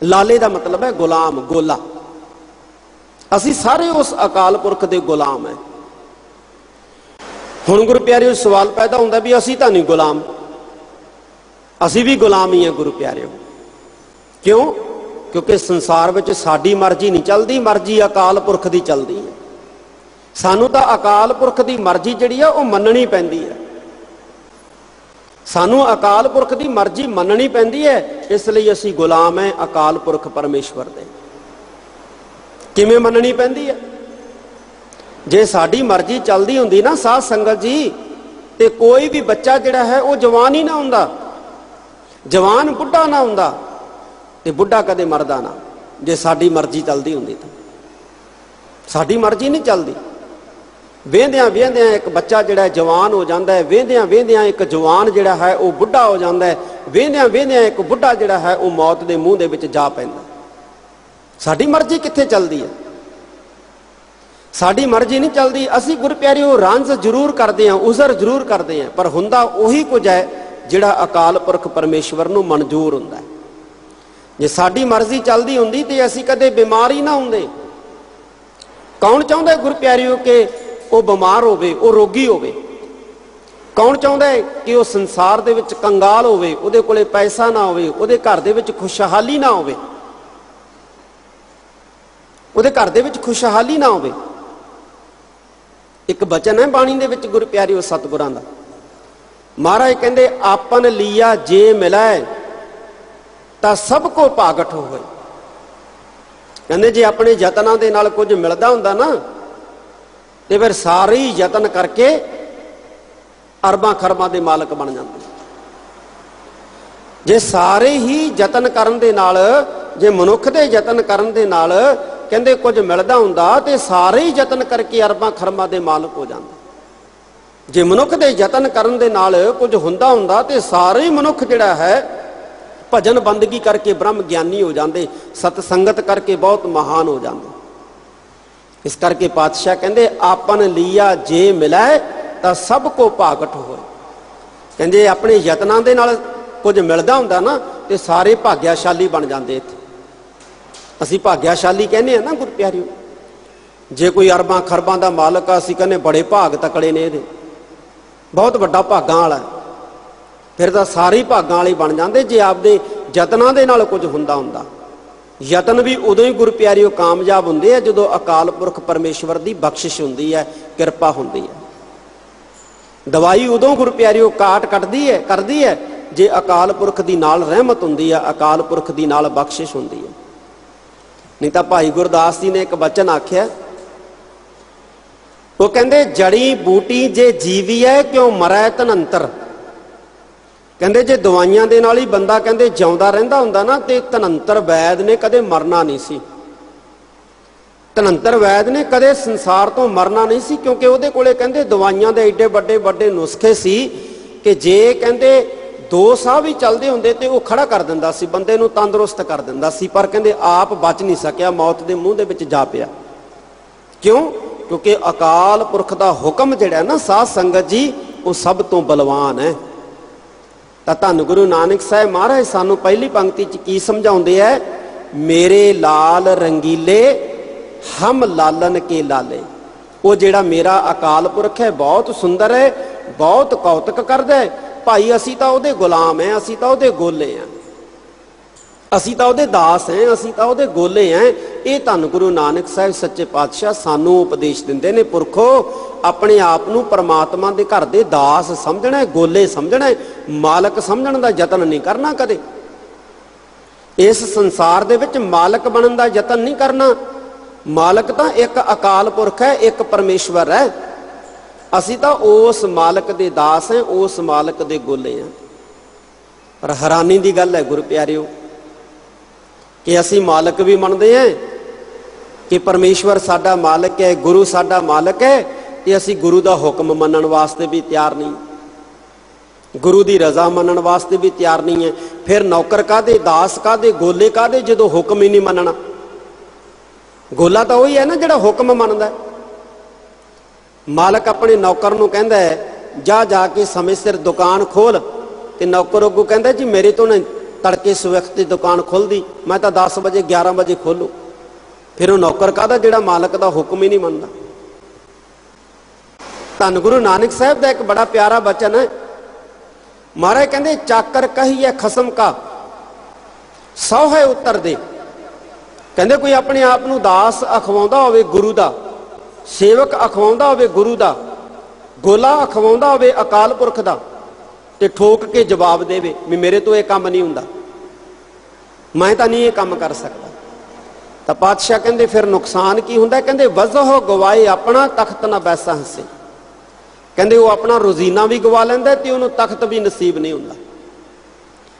ਲਾਲੇ ਦਾ ਮਤਲਬ ਹੈ ਗੁਲਾਮ, ਗੋਲਾ। ਅਸੀਂ ਸਾਰੇ ਉਸ ਅਕਾਲ ਪੁਰਖ ਦੇ ਗੁਲਾਮ ਹੈ। ਹੁਣ ਗੁਰੂ ਪਿਆਰਿਓ ਸਵਾਲ ਪੈਦਾ ਹੁੰਦਾ ਵੀ ਅਸੀਂ ਤਾਂ ਨਹੀਂ ਗੁਲਾਮ। ਅਸੀਂ ਵੀ ਗੁਲਾਮ ਹੀ ਹਾਂ ਗੁਰੂ ਪਿਆਰਿਓ। ਕਿਉਂ? ਕਿਉਂਕਿ ਸੰਸਾਰ ਵਿੱਚ ਸਾਡੀ ਮਰਜ਼ੀ ਨਹੀਂ ਚੱਲਦੀ, ਮਰਜ਼ੀ ਅਕਾਲ ਪੁਰਖ ਦੀ ਚੱਲਦੀ ਹੈ। ਸਾਨੂੰ ਤਾਂ ਅਕਾਲ ਪੁਰਖ ਦੀ ਮਰਜ਼ੀ ਜਿਹੜੀ ਆ ਉਹ ਮੰਨਣੀ ਪੈਂਦੀ ਹੈ। ਸਾਨੂੰ ਅਕਾਲ ਪੁਰਖ ਦੀ ਮਰਜ਼ੀ ਮੰਨਣੀ ਪੈਂਦੀ ਹੈ, ਇਸ ਲਈ ਅਸੀਂ ਗੁਲਾਮ ਹੈ ਅਕਾਲ ਪੁਰਖ ਪਰਮੇਸ਼ਵਰ ਦੇ। ਕਿਵੇਂ ਮੰਨਣੀ ਪੈਂਦੀ ਹੈ? ਜੇ ਸਾਡੀ ਮਰਜ਼ੀ ਚੱਲਦੀ ਹੁੰਦੀ ਨਾ ਸਾਧ ਸੰਗਤ ਜੀ, ਤੇ ਕੋਈ ਵੀ ਬੱਚਾ ਜਿਹੜਾ ਹੈ ਉਹ ਜਵਾਨ ਹੀ ਨਾ ਹੁੰਦਾ, ਜਵਾਨ ਬੁੱਢਾ ਨਾ ਹੁੰਦਾ, ਤੇ ਬੁੱਢਾ ਕਦੇ ਮਰਦਾ ਨਾ। ਜੇ ਸਾਡੀ ਮਰਜ਼ੀ ਚੱਲਦੀ ਹੁੰਦੀ ਤਾਂ। ਸਾਡੀ ਮਰਜ਼ੀ ਨਹੀਂ ਚੱਲਦੀ। ਵੇਂਦਿਆਂ ਵੇਂਦਿਆਂ ਇੱਕ ਬੱਚਾ ਜਿਹੜਾ ਜਵਾਨ ਹੋ ਜਾਂਦਾ ਹੈ, ਵੇਂਦਿਆਂ ਵੇਂਦਿਆਂ ਇੱਕ ਜਵਾਨ ਜਿਹੜਾ ਹੈ ਉਹ ਬੁੱਢਾ ਹੋ ਜਾਂਦਾ ਹੈ, ਵੇਂਦਿਆਂ ਵੇਂਦਿਆਂ ਇੱਕ ਬੁੱਢਾ ਜਿਹੜਾ ਹੈ ਉਹ ਮੌਤ ਦੇ ਮੂੰਹ ਦੇ ਵਿੱਚ ਜਾ ਪੈਂਦਾ। ਸਾਡੀ ਮਰਜ਼ੀ ਕਿੱਥੇ ਚੱਲਦੀ ਹੈ? ਸਾਡੀ ਮਰਜ਼ੀ ਨਹੀਂ ਚੱਲਦੀ। ਅਸੀਂ ਗੁਰੂ ਪਿਆਰਿਓ ਰੰਜ ਜ਼ਰੂਰ ਕਰਦੇ ਹਾਂ, ਉਜ਼ਰ ਜ਼ਰੂਰ ਕਰਦੇ ਹਾਂ, ਪਰ ਹੁੰਦਾ ਉਹੀ ਕੁਝ ਹੈ ਜਿਹੜਾ ਅਕਾਲ ਪੁਰਖ ਪਰਮੇਸ਼ਵਰ ਨੂੰ ਮਨਜ਼ੂਰ ਹੁੰਦਾ ਹੈ। ਜੇ ਸਾਡੀ ਮਰਜ਼ੀ ਚੱਲਦੀ ਹੁੰਦੀ ਤੇ ਅਸੀਂ ਕਦੇ ਬਿਮਾਰ ਹੀ ਨਾ ਹੁੰਦੇ। ਕੌਣ ਚਾਹੁੰਦਾ ਗੁਰੂ ਪਿਆਰਿਓ ਕਿ ਉਹ ਬਿਮਾਰ ਹੋਵੇ, ਉਹ ਰੋਗੀ ਹੋਵੇ? ਕੌਣ ਚਾਹੁੰਦਾ ਹੈ ਕਿ ਉਹ ਸੰਸਾਰ ਦੇ ਵਿੱਚ ਕੰਗਾਲ ਹੋਵੇ, ਉਹਦੇ ਕੋਲੇ ਪੈਸਾ ਨਾ ਹੋਵੇ, ਉਹਦੇ ਘਰ ਦੇ ਵਿੱਚ ਖੁਸ਼ਹਾਲੀ ਨਾ ਹੋਵੇ, ਉਹਦੇ ਘਰ ਦੇ ਵਿੱਚ ਖੁਸ਼ਹਾਲੀ ਨਾ ਹੋਵੇ? ਇੱਕ ਬਚਨ ਹੈ ਬਾਣੀ ਦੇ ਵਿੱਚ ਗੁਰੂ ਪਿਆਰਿਓ ਸਤਿਗੁਰਾਂ ਦਾ। ਮਹਾਰਾਜ ਕਹਿੰਦੇ ਆਪਨ ਲੀਆ ਜੇ ਮਿਲੈ ਤਾਂ ਸਭ ਕੋ ਭਾਗਟ ਹੋਵੇ। ਕਹਿੰਦੇ ਜੇ ਆਪਣੇ ਯਤਨਾਂ ਦੇ ਨਾਲ ਕੁਝ ਮਿਲਦਾ ਹੁੰਦਾ ਨਾ ਤੇ ਫਿਰ ਸਾਰੇ ਹੀ ਯਤਨ ਕਰਕੇ ਅਰਬਾਂ ਖਰਬਾਂ ਦੇ ਮਾਲਕ ਬਣ ਜਾਂਦੇ। ਜੇ ਸਾਰੇ ਹੀ ਯਤਨ ਕਰਨ ਦੇ ਨਾਲ, ਜੇ ਮਨੁੱਖ ਦੇ ਯਤਨ ਕਰਨ ਦੇ ਨਾਲ ਕਹਿੰਦੇ ਕੁਝ ਮਿਲਦਾ ਹੁੰਦਾ ਤੇ ਸਾਰੇ ਹੀ ਯਤਨ ਕਰਕੇ ਅਰਬਾਂ ਖਰਬਾਂ ਦੇ ਮਾਲਕ ਹੋ ਜਾਂਦੇ। ਜੇ ਮਨੁੱਖ ਦੇ ਯਤਨ ਕਰਨ ਦੇ ਨਾਲ ਕੁਝ ਹੁੰਦਾ ਤੇ ਸਾਰੇ ਹੀ ਮਨੁੱਖ ਜਿਹੜਾ ਹੈ ਭਜਨ ਬੰਦਗੀ ਕਰਕੇ ਬ੍ਰਹਮ ਗਿਆਨੀ ਹੋ ਜਾਂਦੇ, ਸਤ ਸੰਗਤ ਕਰਕੇ ਬਹੁਤ ਮਹਾਨ ਹੋ ਜਾਂਦੇ। ਇਸ ਕਰਕੇ ਪਾਤਸ਼ਾਹ ਕਹਿੰਦੇ ਆਪਨ ਲੀਆ ਜੇ ਮਿਲੈ ਤਾਂ ਸਭ ਕੋ ਭਾਗਟ ਹੋਏ। ਕਹਿੰਦੇ ਆਪਣੇ ਯਤਨਾਂ ਦੇ ਨਾਲ ਕੁਝ ਮਿਲਦਾ ਹੁੰਦਾ ਨਾ ਤੇ ਸਾਰੇ ਭਾਗਿਆਸ਼ਾਲੀ ਬਣ ਜਾਂਦੇ। ਇੱਥੇ ਅਸੀਂ ਭਾਗਿਆਸ਼ਾਲੀ ਕਹਿੰਦੇ ਆ ਨਾ ਗੁਰੂ ਪਿਆਰਿਓ। ਜੇ ਕੋਈ ਅਰਬਾਂ ਖਰਬਾਂ ਦਾ ਮਾਲਕ ਆ, ਅਸੀਂ ਕਹਿੰਦੇ ਬੜੇ ਭਾਗ ਤਕੜੇ ਨੇ, ਇਹਦੇ ਬਹੁਤ ਵੱਡਾ ਭਾਗਾਂ ਵਾਲਾ। ਫਿਰ ਤਾਂ ਸਾਰੇ ਹੀ ਭਾਗਾਂ ਵਾਲੇ ਬਣ ਜਾਂਦੇ ਜੇ ਆਪਦੇ ਯਤਨਾਂ ਦੇ ਨਾਲ ਕੁਝ ਹੁੰਦਾ। ਯਤਨ ਵੀ ਉਦੋਂ ਹੀ ਗੁਰੂ ਪਿਆਰਿਓ ਕਾਮਯਾਬ ਹੁੰਦੇ ਆ ਜਦੋਂ ਅਕਾਲ ਪੁਰਖ ਪਰਮੇਸ਼ਵਰ ਦੀ ਬਖਸ਼ਿਸ਼ ਹੁੰਦੀ ਹੈ, ਕਿਰਪਾ ਹੁੰਦੀ ਹੈ। ਦਵਾਈ ਉਦੋਂ ਗੁਰੂ ਪਿਆਰਿਓ ਕਾਟ ਕਰਦੀ ਹੈ ਜੇ ਅਕਾਲ ਪੁਰਖ ਦੀ ਨਾਲ ਰਹਿਮਤ ਹੁੰਦੀ ਹੈ, ਅਕਾਲ ਪੁਰਖ ਦੀ ਨਾਲ ਬਖਸ਼ਿਸ਼ ਹੁੰਦੀ ਹੈ। ਨਹੀਂ ਤਾਂ ਭਾਈ ਗੁਰਦਾਸ ਜੀ ਨੇ ਇੱਕ ਬਚਨ ਆਖਿਆ, ਉਹ ਕਹਿੰਦੇ ਜੜੀ ਬੂਟੀ ਜੇ ਜੀਵੀ ਹੈ ਕਿਉਂ ਮਰੈ ਧਨੰਤਰ। ਕਹਿੰਦੇ ਜੇ ਦਵਾਈਆਂ ਦੇ ਨਾਲ ਹੀ ਬੰਦਾ ਕਹਿੰਦੇ ਜਿਉਂਦਾ ਰਹਿੰਦਾ ਹੁੰਦਾ ਨਾ ਤੇ ਧਨੰਤਰ ਵੈਦ ਨੇ ਕਦੇ ਮਰਨਾ ਨਹੀਂ ਸੀ। ਧਨੰਤਰ ਵੈਦ ਨੇ ਕਦੇ ਸੰਸਾਰ ਤੋਂ ਮਰਨਾ ਨਹੀਂ ਸੀ, ਕਿਉਂਕਿ ਉਹਦੇ ਕੋਲੇ ਕਹਿੰਦੇ ਦਵਾਈਆਂ ਦੇ ਏਡੇ ਵੱਡੇ ਵੱਡੇ ਨੁਸਖੇ ਸੀ ਕਿ ਜੇ ਕਹਿੰਦੇ 2 ਸਾਹ ਵੀ ਚੱਲਦੇ ਹੁੰਦੇ ਤੇ ਉਹ ਖੜਾ ਕਰ ਦਿੰਦਾ ਸੀ, ਬੰਦੇ ਨੂੰ ਤੰਦਰੁਸਤ ਕਰ ਦਿੰਦਾ ਸੀ। ਪਰ ਕਹਿੰਦੇ ਆਪ ਬਚ ਨਹੀਂ ਸਕਿਆ, ਮੌਤ ਦੇ ਮੂੰਹ ਦੇ ਵਿੱਚ ਜਾ ਪਿਆ। ਕਿਉਂ? ਕਿਉਂਕਿ ਅਕਾਲ ਪੁਰਖ ਦਾ ਹੁਕਮ ਜਿਹੜਾ ਨਾ ਸਾਧ ਸੰਗਤ ਜੀ, ਉਹ ਸਭ ਤੋਂ ਬਲਵਾਨ ਹੈ। ਤਾਂ ਧੰਨ ਗੁਰੂ ਨਾਨਕ ਸਾਹਿਬ ਮਹਾਰਾਜ ਸਾਨੂੰ ਪਹਿਲੀ ਪੰਕਤੀ 'ਚ ਕੀ ਸਮਝਾਉਂਦੇ ਹੈ? ਮੇਰੇ ਲਾਲ ਰੰਗੀਲੇ ਹਮ ਲਾਲਨ ਕੇ ਲਾਲੇ। ਉਹ ਜਿਹੜਾ ਮੇਰਾ ਅਕਾਲ ਪੁਰਖ ਹੈ ਬਹੁਤ ਸੁੰਦਰ ਹੈ, ਬਹੁਤ ਕੌਤਕ ਕਰਦਾ ਹੈ। ਭਾਈ ਅਸੀਂ ਤਾਂ ਉਹਦੇ ਗੁਲਾਮ ਹੈ, ਅਸੀਂ ਤਾਂ ਉਹਦੇ ਗੋਲੇ ਹਾਂ, ਅਸੀਂ ਤਾਂ ਉਹਦੇ ਦਾਸ ਹੈ, ਅਸੀਂ ਤਾਂ ਉਹਦੇ ਗੋਲੇ ਹੈ। ਇਹ ਧੰਨ ਗੁਰੂ ਨਾਨਕ ਸਾਹਿਬ ਸੱਚੇ ਪਾਤਸ਼ਾਹ ਸਾਨੂੰ ਉਪਦੇਸ਼ ਦਿੰਦੇ ਨੇ, ਪੁਰਖੋ ਆਪਣੇ ਆਪ ਨੂੰ ਪਰਮਾਤਮਾ ਦੇ ਘਰ ਦੇ ਦਾਸ ਸਮਝਣਾ, ਗੋਲੇ ਸਮਝਣਾ, ਮਾਲਕ ਸਮਝਣ ਦਾ ਯਤਨ ਨਹੀਂ ਕਰਨਾ ਕਦੇ। ਇਸ ਸੰਸਾਰ ਦੇ ਵਿੱਚ ਮਾਲਕ ਬਣਨ ਦਾ ਯਤਨ ਨਹੀਂ ਕਰਨਾ। ਮਾਲਕ ਤਾਂ ਇੱਕ ਅਕਾਲ ਪੁਰਖ ਹੈ, ਇੱਕ ਪਰਮੇਸ਼ਵਰ ਹੈ। ਅਸੀਂ ਤਾਂ ਉਸ ਮਾਲਕ ਦੇ ਦਾਸ ਹੈ, ਉਸ ਮਾਲਕ ਦੇ ਗੋਲੇ ਹਾਂ। ਪਰ ਹੈਰਾਨੀ ਦੀ ਗੱਲ ਹੈ ਗੁਰੂ ਪਿਆਰਿਓ ਕਿ ਅਸੀਂ ਮਾਲਕ ਵੀ ਮੰਨਦੇ ਹਾਂ ਕਿ ਪਰਮੇਸ਼ਵਰ ਸਾਡਾ ਮਾਲਕ ਹੈ, ਗੁਰੂ ਸਾਡਾ ਮਾਲਕ ਹੈ, ਤੇ ਅਸੀਂ ਗੁਰੂ ਦਾ ਹੁਕਮ ਮੰਨਣ ਵਾਸਤੇ ਵੀ ਤਿਆਰ ਨਹੀਂ, ਗੁਰੂ ਦੀ ਰਜ਼ਾ ਮੰਨਣ ਵਾਸਤੇ ਵੀ ਤਿਆਰ ਨਹੀਂ ਹੈ। ਫਿਰ ਨੌਕਰ ਕਾਹਦੇ, ਦਾਸ ਕਾਹਦੇ, ਗੋਲੇ ਕਾਹਦੇ ਜਦੋਂ ਹੁਕਮ ਹੀ ਨਹੀਂ ਮੰਨਣਾ। ਗੋਲਾ ਤਾਂ ਉਹੀ ਹੈ ਨਾ ਜਿਹੜਾ ਹੁਕਮ ਮੰਨਦਾ। ਮਾਲਕ ਆਪਣੇ ਨੌਕਰ ਨੂੰ ਕਹਿੰਦਾ ਹੈ ਜਾ ਕੇ ਸਮੇਂ ਸਿਰ ਦੁਕਾਨ ਖੋਲ, ਤੇ ਨੌਕਰ ਅੱਗੋਂ ਕਹਿੰਦਾ ਜੀ ਮੇਰੇ ਤੋਂ ਨਾ ਤੜਕੇ ਸਵਖਤ ਦੀ ਦੁਕਾਨ ਖੁੱਲਦੀ, ਮੈਂ ਤਾਂ 10 ਵਜੇ 11 ਵਜੇ ਖੋਲੂ। ਫਿਰ ਉਹ ਨੌਕਰ ਕਾਹਦਾ ਜਿਹੜਾ ਮਾਲਕ ਦਾ ਹੁਕਮ ਹੀ ਨਹੀਂ ਮੰਨਦਾ। ਧੰਨ ਗੁਰੂ ਨਾਨਕ ਸਾਹਿਬ ਦਾ ਇੱਕ ਬੜਾ ਪਿਆਰਾ ਬਚਨ ਹੈ। ਮਹਾਰਾਜ ਕਹਿੰਦੇ ਚਾਕਰ ਕਹੀਏ ਖਸਮ ਕਾ ਸੌ ਹੈ ਉੱਤਰ ਦੇ। ਕਹਿੰਦੇ ਕੋਈ ਆਪਣੇ ਆਪ ਨੂੰ ਦਾਸ ਅਖਵਾਉਂਦਾ ਹੋਵੇ ਗੁਰੂ ਦਾ, ਸੇਵਕ ਅਖਵਾਉਂਦਾ ਹੋਵੇ ਗੁਰੂ ਦਾ, ਗੋਲਾ ਅਖਵਾਉਂਦਾ ਹੋਵੇ ਅਕਾਲ ਪੁਰਖ ਦਾ, ਤੇ ਠੋਕ ਕੇ ਜਵਾਬ ਦੇਵੇ ਵੀ ਮੇਰੇ ਤੋਂ ਇਹ ਕੰਮ ਨਹੀਂ ਹੁੰਦਾ, ਮੈਂ ਤਾਂ ਨਹੀਂ ਇਹ ਕੰਮ ਕਰ ਸਕਦਾ। ਤਾਂ ਪਾਤਸ਼ਾਹ ਕਹਿੰਦੇ ਫਿਰ ਨੁਕਸਾਨ ਕੀ ਹੁੰਦਾ? ਕਹਿੰਦੇ ਵਜ਼ਹ ਗਵਾਏ ਆਪਣਾ ਤਖਤ ਨਾ ਬੈਸਾ ਹਸੇ। ਕਹਿੰਦੇ ਉਹ ਆਪਣਾ ਰੋਜ਼ੀਨਾ ਵੀ ਗਵਾ ਲੈਂਦਾ ਤੇ ਉਹਨੂੰ ਤਖਤ ਵੀ ਨਸੀਬ ਨਹੀਂ ਹੁੰਦਾ।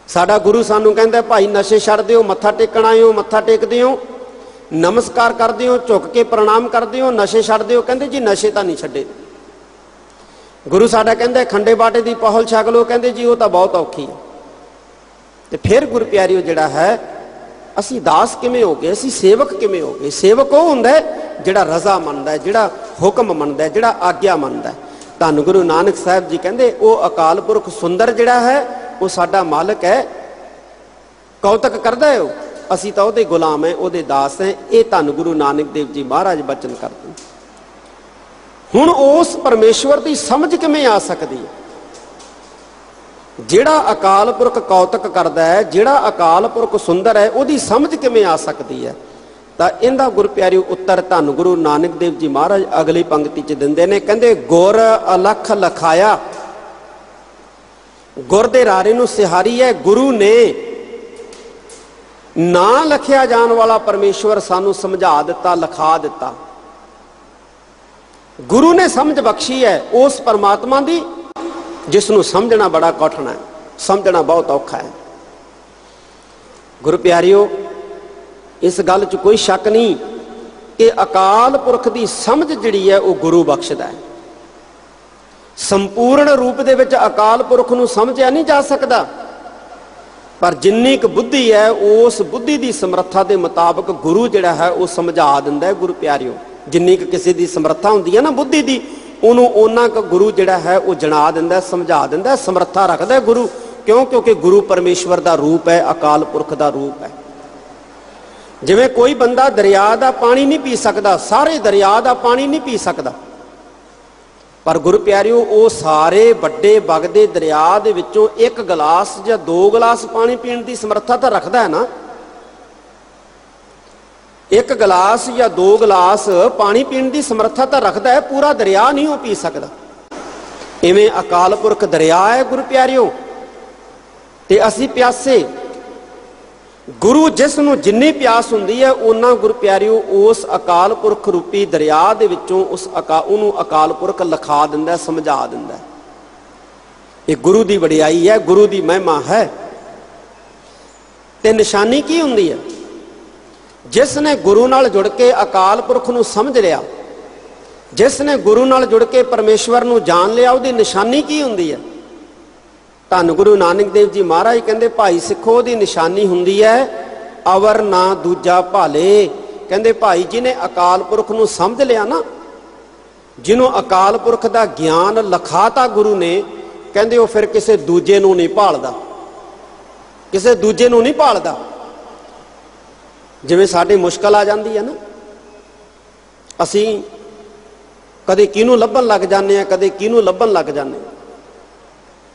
ਸਾਡਾ ਗੁਰੂ ਸਾਨੂੰ ਕਹਿੰਦਾ ਭਾਈ ਨਸ਼ੇ ਛੱਡ ਦਿਓ, ਮੱਥਾ ਟੇਕਣ ਆਏ ਹੋ ਮੱਥਾ ਟੇਕਦੇ ਹੋ, ਨਮਸਕਾਰ ਕਰਦੇ ਹੋ, ਝੁੱਕ ਕੇ ਪ੍ਰਣਾਮ ਕਰਦੇ ਹੋ, ਨਸ਼ੇ ਛੱਡ ਦਿਓ। ਕਹਿੰਦੇ ਜੀ ਨਸ਼ੇ ਤਾਂ ਨਹੀਂ ਛੱਡੇ। ਗੁਰੂ ਸਾਡਾ ਕਹਿੰਦਾ ਖੰਡੇ ਬਾਟੇ ਦੀ ਪਹੁਲ ਛਕ ਲਓ, ਕਹਿੰਦੇ ਜੀ ਉਹ ਤਾਂ ਬਹੁਤ ਔਖੀ ਹੈ। ਤੇ ਫਿਰ ਗੁਰੂ ਪਿਆਰਿਓ ਜਿਹੜਾ ਹੈ ਅਸੀਂ ਦਾਸ ਕਿਵੇਂ ਹੋ ਗਏ, ਅਸੀਂ ਸੇਵਕ ਕਿਵੇਂ ਹੋ ਗਏ? ਸੇਵਕ ਉਹ ਹੁੰਦਾ ਜਿਹੜਾ ਰਜ਼ਾ ਮੰਨਦਾ, ਜਿਹੜਾ ਹੁਕਮ ਮੰਨਦਾ, ਜਿਹੜਾ ਆਗਿਆ ਮੰਨਦਾ। ਧੰਨ ਗੁਰੂ ਨਾਨਕ ਸਾਹਿਬ ਜੀ ਕਹਿੰਦੇ ਉਹ ਅਕਾਲ ਪੁਰਖ ਸੁੰਦਰ ਜਿਹੜਾ ਹੈ ਉਹ ਸਾਡਾ ਮਾਲਕ ਹੈ, ਕੌਤਕ ਕਰਦਾ ਹੈ ਉਹ, ਅਸੀਂ ਤਾਂ ਉਹਦੇ ਗੁਲਾਮ ਹੈ, ਉਹਦੇ ਦਾਸ ਹੈ। ਇਹ ਧੰਨ ਗੁਰੂ ਨਾਨਕ ਦੇਵ ਜੀ ਮਹਾਰਾਜ ਬਚਨ ਕਰਦੇ। ਹੁਣ ਉਸ ਪਰਮੇਸ਼ਵਰ ਦੀ ਸਮਝ ਕਿਵੇਂ ਆ ਸਕਦੀ ਹੈ? ਜਿਹੜਾ ਅਕਾਲ ਪੁਰਖ ਕੌਤਕ ਕਰਦਾ ਹੈ, ਜਿਹੜਾ ਅਕਾਲ ਪੁਰਖ ਸੁੰਦਰ ਹੈ, ਉਹਦੀ ਸਮਝ ਕਿਵੇਂ ਆ ਸਕਦੀ ਹੈ? ਤਾਂ ਇਹਦਾ ਗੁਰੂ ਪਿਆਰਿਓ ਉੱਤਰ ਧੰਨ ਗੁਰੂ ਨਾਨਕ ਦੇਵ ਜੀ ਮਹਾਰਾਜ ਅਗਲੀ ਪੰਕਤੀ 'ਚ ਦਿੰਦੇ ਨੇ। ਕਹਿੰਦੇ ਗੁਰ ਅਲਖ ਲਖਾਇਆ, ਗੁਰ ਦੇ ਰਾਰੇ ਨੂੰ ਸਿਹਾਰੀ ਹੈ ਗੁਰੂ ਨੇ। ਨਾ ਲਖਿਆ ਜਾਣ ਵਾਲਾ ਪਰਮੇਸ਼ਵਰ ਸਾਨੂੰ ਸਮਝਾ ਦਿੱਤਾ, ਲਿਖਾ ਦਿੱਤਾ। गुरु ने समझ बख्शी है उस परमात्मा की जिसनों समझना बड़ा कठिन है, समझना बहुत औखा है। गुरु प्यारियो, इस गल च कोई शक नहीं कि अकाल पुरख की समझ जिहड़ी है वह गुरु बख्शदा है। संपूर्ण रूप दे विच अकाल पुरख नूं समझिया नहीं जा सकता, पर जिन्नी क बुद्धि है उस बुद्धि की समर्था के मुताबिक गुरु जिहड़ा है वह समझा दिंदा है। गुरु प्यारियो, जिन्नी क किसी की समर्था हुंदी है ना बुद्धि की, उन्होंने उन्ना क गुरु जिहड़ा है वह जना दिंदा है, समझा दिंदा है, समर्था रखता है गुरु। क्यों? क्योंकि गुरु परमेश्वर का रूप है, अकाल पुरख का रूप है। जिवें कोई बंदा दरिया का पानी नहीं पी सकता, सारे दरिया का पानी नहीं पी सकता, पर गुरु प्यारियो वो सारे बड़े वगदे दरिया दे विचों एक गिलास या 2 गिलास पानी पीने की समर्था तो रखता है ना। एक गिलास या 2 गिलास पानी पीने की समर्था तो रखता है, पूरा दरिया नहीं वो पी सकता। इवें अकाल पुरख दरिया है गुरु प्यारियो, ते असी प्यासे। गुरु जिसनों जिन्नी प्यास हुंदी है उन्ना गुरु प्यारियो उस अकाल पुरख रूपी दरिया दे विचों उन्होंने अकाल पुरख लिखा दिंदा, समझा दिंदा। ये गुरु की वडियाई है, गुरु की महिमा है। ते निशानी की हुंदी है? जिसने गुरु नाल जुड़ के अकाल पुरख नूं समझ लिया, जिसने गुरु नाल जुड़ के परमेश्वर नूं जान लिया, उसकी निशानी की हुंदी है? धन गुरु नानक देव जी महाराज कहते भाई सिखो दी निशानी हुंदी है अवर ना दूजा भाले। कहते भाई जी ने अकाल पुरख नूं समझ लिया ना, जिन्हों अकाल पुरख का ज्ञान लिखाता गुरु ने, कहते वो फिर किसी दूजे नूं नहीं भालदा, किसी दूजे नूं नहीं भालदा। जिवें साडी मुश्किल आ जाती है ना, असी कदे किहनूं लभन लग जाने हैं, कदे किहनूं लभन लग जाने हैं।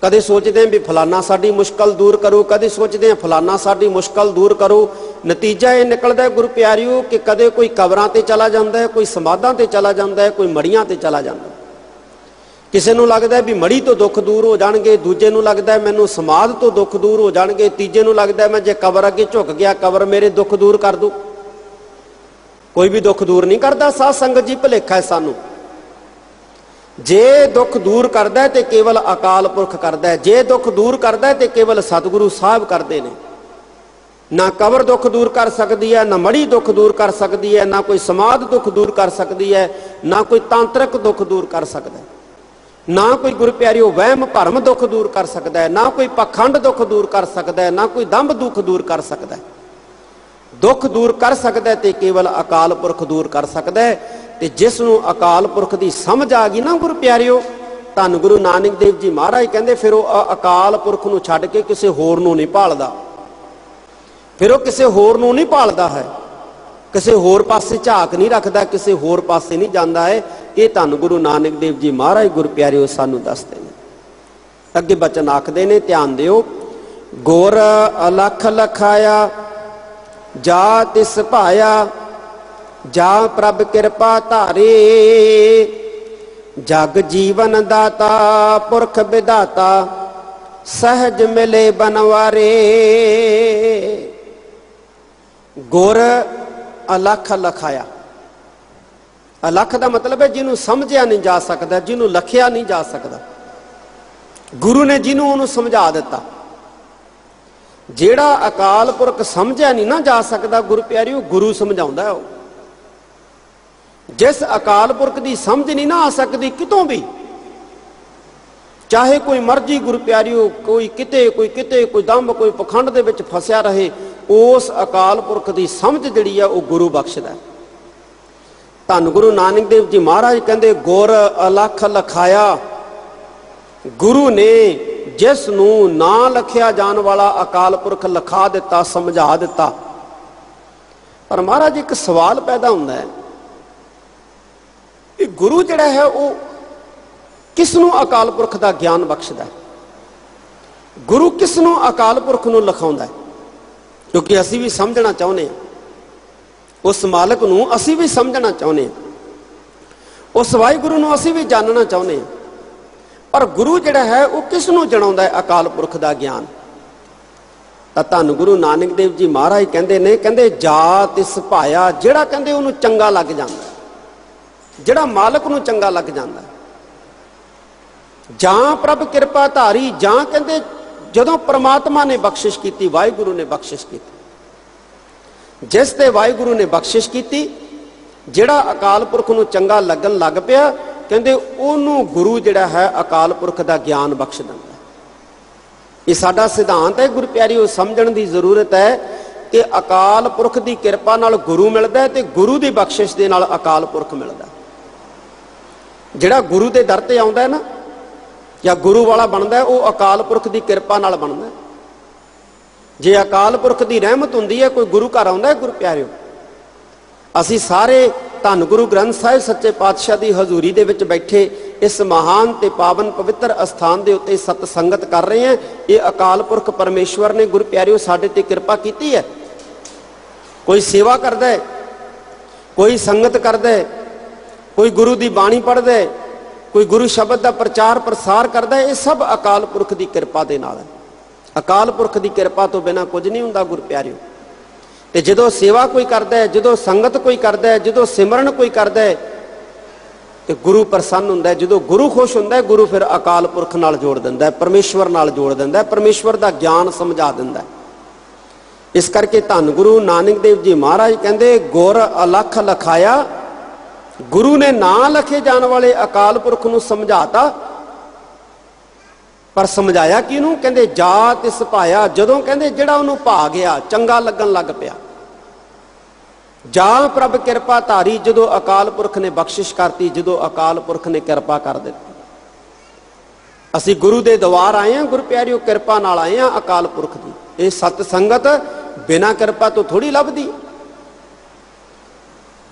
कदे सोचते हैं भी फलाना साडी मुश्किल दूर करो, कदे सोचते हैं फलाना साडी मुश्किल दूर करो। नतीजा ये निकलता है गुरु प्यारियो कि कदे कोई कबरां ते चला जाता है, कोई समाधां ते चला जाता है, कोई मड़ियां ते चला जाता है। किसी नूं लगता है भी मड़ी तो दुख दूर हो जाणगे, दूजे नूं लगता है मैनूं समाध तो दुख दूर हो जाणगे, तीजे नूं लगता है मैं जे कबर अगे झुक गया कबर मेरे दुख दूर कर दू। कोई भी दुख दूर नहीं करता। साध संगत जी भुलेखा है सानूं। जे दुख दूर करता है तो केवल अकाल पुरख करता है, जे दुख दूर करता है तो केवल सतगुरु साहब करते हैं। ना कबर दुख दूर कर सकती है, ना मड़ी दुख दूर कर सकती है, ना कोई समाध दुख दूर कर सकती है, ना कोई तांत्रिक दुख दूर कर सकता है, ना कोई गुरु प्यारियो वहम भरम दुख दूर कर सकता है, ना कोई पखंड दुख दूर कर सकता है, ना कोई दंभ दुख दूर कर सकता है। दुख दूर कर सकता है तो केवल अकाल पुरख दूर कर सकता है। ते जिसनों अकाल पुरख की समझ आ गई ना गुरु प्यारियो, धन गुरु नानक देव जी महाराज कहते फिर वो अकाल पुरख नूं छड्ड के किसी होर नूं नहीं भालदा, फिर वो किसी होर नूं नहीं भालदा है, किसी होर पासे झाक नहीं रखता, किसी होर पासे नहीं जाता है। ये धन गुरु नानक देव जी महाराज गुरु प्यारियो सानूं दसदे ने। अगे बचन आखदे ने, ध्यान दिओ। गुर अलख लखाया जा तिस भाया, जा प्रभ कृपा धारे, जग जीवन दाता पुरख विधाता, सहज मिले बनवारे। गुर अलख लखाया। अलख का मतलब है जिन्हों समझिया नहीं जा सकता, जिन्हों लखिया नहीं जा सकता। गुरु ने जिन्हों उन्होंने समझा दिता। जेड़ा अकाल पुरख समझिया नहीं ना जा सकता गुरु प्यारियो, गुरु समझाउंदा है। जिस अकाल पुरख की समझ नहीं ना आ सकती कितों भी, चाहे कोई मर्जी गुरु प्यारियो कोई किते कोई दंभ कोई पखंड दे विच फसिया रहे, उस अकाल पुरख की समझ जिहड़ी है वह गुरु बख्शदा है। धन गुरु नानक देव जी महाराज कहते गुर अलख लखाया। गुरु ने जिस नूं ना लखिया जान वाला अकाल पुरख लिखा दिता, समझा दिता। पर महाराज एक सवाल पैदा होता है कि गुरु जिहड़ा है वो किसनों अकाल पुरख का ज्ञान बख्शदा है, गुरु किसनों अकाल पुरख नूं लिखाउंदा है। क्योंकि असीं भी समझना चाहुंदे हां, उस मालक नूं असीं भी समझना चाहुंदे हां, उस वाहिगुरू नूं असीं भी जानना चाहुंदे हां। पर गुरु जिहड़ा है वो किसनों जणाउंदा है अकाल पुरख का ज्ञान। तां धन गुरु नानक देव जी महाराज कहंदे ने, कहंदे जा तिस भाया, जिहड़ा कहंदे उहनूं चंगा लग जांदा, ਜਿਹੜਾ ਮਾਲਕ ਨੂੰ ਚੰਗਾ ਲੱਗ ਜਾਂਦਾ। ਜਾਂ ਪ੍ਰਭ ਕਿਰਪਾ ਧਾਰੀ, ਜਾਂ ਕਹਿੰਦੇ ਜਦੋਂ ਪ੍ਰਮਾਤਮਾ ਨੇ ਬਖਸ਼ਿਸ਼ ਕੀਤੀ, ਵਾਹਿਗੁਰੂ ਨੇ ਬਖਸ਼ਿਸ਼ ਕੀਤੀ, ਜਿਸ ਤੇ ਵਾਹਿਗੁਰੂ ਨੇ ਬਖਸ਼ਿਸ਼ ਕੀਤੀ, ਜਿਹੜਾ ਅਕਾਲ ਪੁਰਖ ਨੂੰ ਚੰਗਾ ਲੱਗਣ ਲੱਗ ਪਿਆ, ਕਹਿੰਦੇ ਉਹਨੂੰ ਗੁਰੂ ਜਿਹੜਾ ਹੈ ਅਕਾਲ ਪੁਰਖ ਦਾ ਗਿਆਨ ਬਖਸ਼ ਦਿੰਦਾ। ਇਹ ਸਾਡਾ ਸਿਧਾਂਤ ਹੈ ਗੁਰੂ ਪਿਆਰਿਓ, ਸਮਝਣ ਦੀ ਜ਼ਰੂਰਤ ਹੈ ਕਿ ਅਕਾਲ ਪੁਰਖ ਦੀ ਕਿਰਪਾ ਨਾਲ ਗੁਰੂ ਮਿਲਦਾ ਹੈ ਤੇ ਗੁਰੂ ਦੀ ਬਖਸ਼ਿਸ਼ ਦੇ ਨਾਲ ਅਕਾਲ ਪੁਰਖ ਮਿਲਦਾ। ਜਿਹੜਾ ਗੁਰੂ ਦੇ ਦਰ ਤੇ ਆਉਂਦਾ ਹੈ ਨਾ, ਜਾਂ ਗੁਰੂ ਵਾਲਾ ਬਣਦਾ, ਉਹ ਅਕਾਲ ਪੁਰਖ ਦੀ ਕਿਰਪਾ ਨਾਲ ਬਣਦਾ। ਜੇ ਅਕਾਲ ਪੁਰਖ ਦੀ ਰਹਿਮਤ ਹੁੰਦੀ ਹੈ, ਕੋਈ ਗੁਰੂ ਘਰ ਆਉਂਦਾ ਹੈ ਗੁਰੂ ਪਿਆਰਿਓ, ਅਸੀਂ ਸਾਰੇ ਧੰਨ ਗੁਰੂ ਗ੍ਰੰਥ ਸਾਹਿਬ ਸੱਚੇ ਪਾਤਸ਼ਾਹ ਦੀ ਹਜ਼ੂਰੀ ਦੇ ਵਿੱਚ ਬੈਠੇ ਇਸ ਮਹਾਨ ਤੇ ਪਾਵਨ ਪਵਿੱਤਰ ਅਸਥਾਨ ਦੇ ਉੱਤੇ ਸਤ ਸੰਗਤ ਕਰ ਰਹੇ ਹਾਂ। ਇਹ ਅਕਾਲ ਪੁਰਖ ਪਰਮੇਸ਼ਵਰ ਨੇ ਗੁਰੂ ਪਿਆਰਿਓ ਸਾਡੇ ਤੇ ਕਿਰਪਾ ਕੀਤੀ ਹੈ। ਕੋਈ ਸੇਵਾ ਕਰਦਾ ਹੈ, ਕੋਈ ਸੰਗਤ ਕਰਦਾ ਹੈ, ਕੋਈ ਗੁਰੂ ਦੀ ਬਾਣੀ ਪੜ੍ਹਦਾ ਹੈ, ਕੋਈ ਗੁਰੂ ਸ਼ਬਦ ਦਾ ਪ੍ਰਚਾਰ ਪ੍ਰਸਾਰ ਕਰਦਾ ਹੈ। ਇਹ ਸਭ ਅਕਾਲ ਪੁਰਖ ਦੀ ਕਿਰਪਾ ਦੇ ਨਾਲ ਹੈ। ਅਕਾਲ ਪੁਰਖ ਦੀ ਕਿਰਪਾ ਤੋਂ ਬਿਨਾਂ ਕੁਝ ਨਹੀਂ ਹੁੰਦਾ ਗੁਰੂ ਪਿਆਰਿਓ। ਤੇ ਜਦੋਂ ਸੇਵਾ ਕੋਈ ਕਰਦਾ ਹੈ, ਜਦੋਂ ਸੰਗਤ ਕੋਈ ਕਰਦਾ ਹੈ, ਜਦੋਂ ਸਿਮਰਨ ਕੋਈ ਕਰਦਾ ਹੈ, ਤੇ ਗੁਰੂ ਪ੍ਰਸੰਨ ਹੁੰਦਾ ਹੈ। ਜਦੋਂ ਗੁਰੂ ਖੁਸ਼ ਹੁੰਦਾ ਹੈ, ਗੁਰੂ ਫਿਰ ਅਕਾਲ ਪੁਰਖ ਨਾਲ ਜੋੜ ਦਿੰਦਾ ਹੈ, ਪਰਮੇਸ਼ਵਰ ਨਾਲ ਜੋੜ ਦਿੰਦਾ ਹੈ, ਪਰਮੇਸ਼ਵਰ ਦਾ ਗਿਆਨ ਸਮਝਾ ਦਿੰਦਾ ਹੈ। ਇਸ ਕਰਕੇ ਧੰਨ ਗੁਰੂ ਨਾਨਕ ਦੇਵ ਜੀ ਮਹਾਰਾਜ ਕਹਿੰਦੇ, ਗੁਰ ਅਲਖ ਲਖਾਇਆ, ਗੁਰੂ ਨੇ ਨਾ ਲਖੇ ਜਾਣ ਵਾਲੇ ਅਕਾਲ ਪੁਰਖ ਨੂੰ ਸਮਝਾਤਾ। ਪਰ ਸਮਝਾਇਆ ਕਿਹਨੂੰ? ਕਹਿੰਦੇ ਜਾ ਤਿਸ ਭਾਇਆ, ਜਦੋਂ ਕਹਿੰਦੇ ਜਿਹੜਾ ਉਹਨੂੰ ਭਾ ਗਿਆ, ਚੰਗਾ ਲੱਗਣ ਲੱਗ ਪਿਆ। ਜਾਂ ਪ੍ਰਭ ਕਿਰਪਾ ਧਾਰੀ, ਜਦੋਂ ਅਕਾਲ ਪੁਰਖ ਨੇ ਬਖਸ਼ਿਸ਼ ਕਰਤੀ, ਜਦੋਂ ਅਕਾਲ ਪੁਰਖ ਨੇ ਕਿਰਪਾ ਕਰ ਦਿੱਤੀ। ਅਸੀਂ ਗੁਰੂ ਦੇ ਦਵਾਰ ਆਏ ਹਾਂ ਗੁਰੂ ਪਿਆਰਿਓ, ਕਿਰਪਾ ਨਾਲ ਆਏ ਹਾਂ ਅਕਾਲ ਪੁਰਖ ਦੀ। ਇਹ ਸਤ ਸੰਗਤ ਬਿਨਾਂ ਕਿਰਪਾ ਤੋਂ ਥੋੜੀ ਲੱਭਦੀ।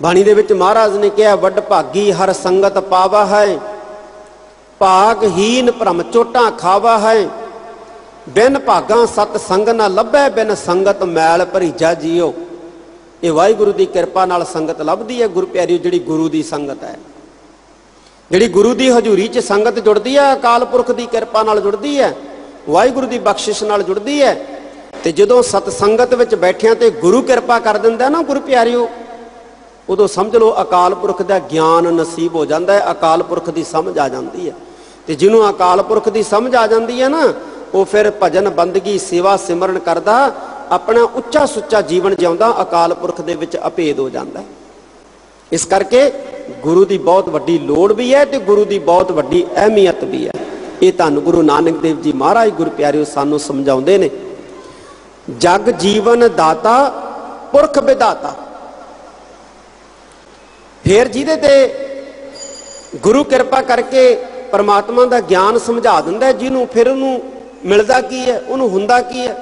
ਬਾਣੀ ਦੇ ਵਿੱਚ ਮਹਾਰਾਜ ਨੇ ਕਿਹਾ, ਵੱਡ ਭਾਗੀ ਹਰ ਸੰਗਤ ਪਾਵਾ ਹੈ, ਭਾਗਹੀਨ ਭ੍ਰਮ ਚੋਟਾਂ ਖਾਵਾ ਹੈ, ਬਿਨ ਭਾਗਾਂ ਸਤ ਸੰਗ ਨਾ ਲੱਭੈ, ਬਿਨ ਸੰਗਤ ਮੈਲ ਭਰੀਜਾ ਜੀਓ। ਇਹ ਵਾਹਿਗੁਰੂ ਦੀ ਕਿਰਪਾ ਨਾਲ ਸੰਗਤ ਲੱਭਦੀ ਹੈ ਗੁਰੂ ਪਿਆਰਿਓ, ਜਿਹੜੀ ਗੁਰੂ ਦੀ ਸੰਗਤ ਹੈ, ਜਿਹੜੀ ਗੁਰੂ ਦੀ ਹਜ਼ੂਰੀ 'ਚ ਸੰਗਤ ਜੁੜਦੀ ਹੈ, ਅਕਾਲ ਪੁਰਖ ਦੀ ਕਿਰਪਾ ਨਾਲ ਜੁੜਦੀ ਹੈ, ਵਾਹਿਗੁਰੂ ਦੀ ਬਖਸ਼ਿਸ਼ ਨਾਲ ਜੁੜਦੀ ਹੈ। ਤੇ ਜਦੋਂ ਸਤ ਸੰਗਤ ਵਿੱਚ ਬੈਠਿਆਂ ਤੇ ਗੁਰੂ ਕਿਰਪਾ ਕਰ ਦਿੰਦਾ ਨਾ ਗੁਰੂ ਪਿਆਰਿਓ, ਉਦੋਂ ਸਮਝ ਲਓ ਅਕਾਲ ਪੁਰਖ ਦਾ ਗਿਆਨ ਨਸੀਬ ਹੋ ਜਾਂਦਾ ਹੈ, ਅਕਾਲ ਪੁਰਖ ਦੀ ਸਮਝ ਆ ਜਾਂਦੀ ਹੈ। ਤੇ ਜਿਹਨੂੰ ਅਕਾਲ ਪੁਰਖ ਦੀ ਸਮਝ ਆ ਜਾਂਦੀ ਹੈ ਨਾ, ਉਹ ਫਿਰ ਭਜਨ ਬੰਦਗੀ ਸੇਵਾ ਸਿਮਰਨ ਕਰਦਾ, ਆਪਣਾ ਉੱਚਾ ਸੁੱਚਾ ਜੀਵਨ ਜਿਉਂਦਾ, ਅਕਾਲ ਪੁਰਖ ਦੇ ਵਿੱਚ ਅਭੇਦ ਹੋ ਜਾਂਦਾ। ਇਸ ਕਰਕੇ ਗੁਰੂ ਦੀ ਬਹੁਤ ਵੱਡੀ ਲੋੜ ਵੀ ਹੈ ਤੇ ਗੁਰੂ ਦੀ ਬਹੁਤ ਵੱਡੀ ਅਹਿਮੀਅਤ ਵੀ ਹੈ। ਇਹ ਧੰਨ ਗੁਰੂ ਨਾਨਕ ਦੇਵ ਜੀ ਮਹਾਰਾਜ ਗੁਰੂ ਪਿਆਰਿਓ ਸਾਨੂੰ ਸਮਝਾਉਂਦੇ ਨੇ। ਜਗ ਜੀਵਨ ਦਾਤਾ ਪੁਰਖ ਵਿਦਾਤਾ। ਫਿਰ ਜਿਹਦੇ ਤੇ ਗੁਰੂ ਕਿਰਪਾ ਕਰਕੇ ਪਰਮਾਤਮਾ ਦਾ ਗਿਆਨ ਸਮਝਾ ਦਿੰਦਾ, ਜਿਹਨੂੰ ਫਿਰ ਉਹਨੂੰ ਮਿਲਦਾ ਕੀ ਹੈ, ਉਹਨੂੰ ਹੁੰਦਾ ਕੀ ਹੈ?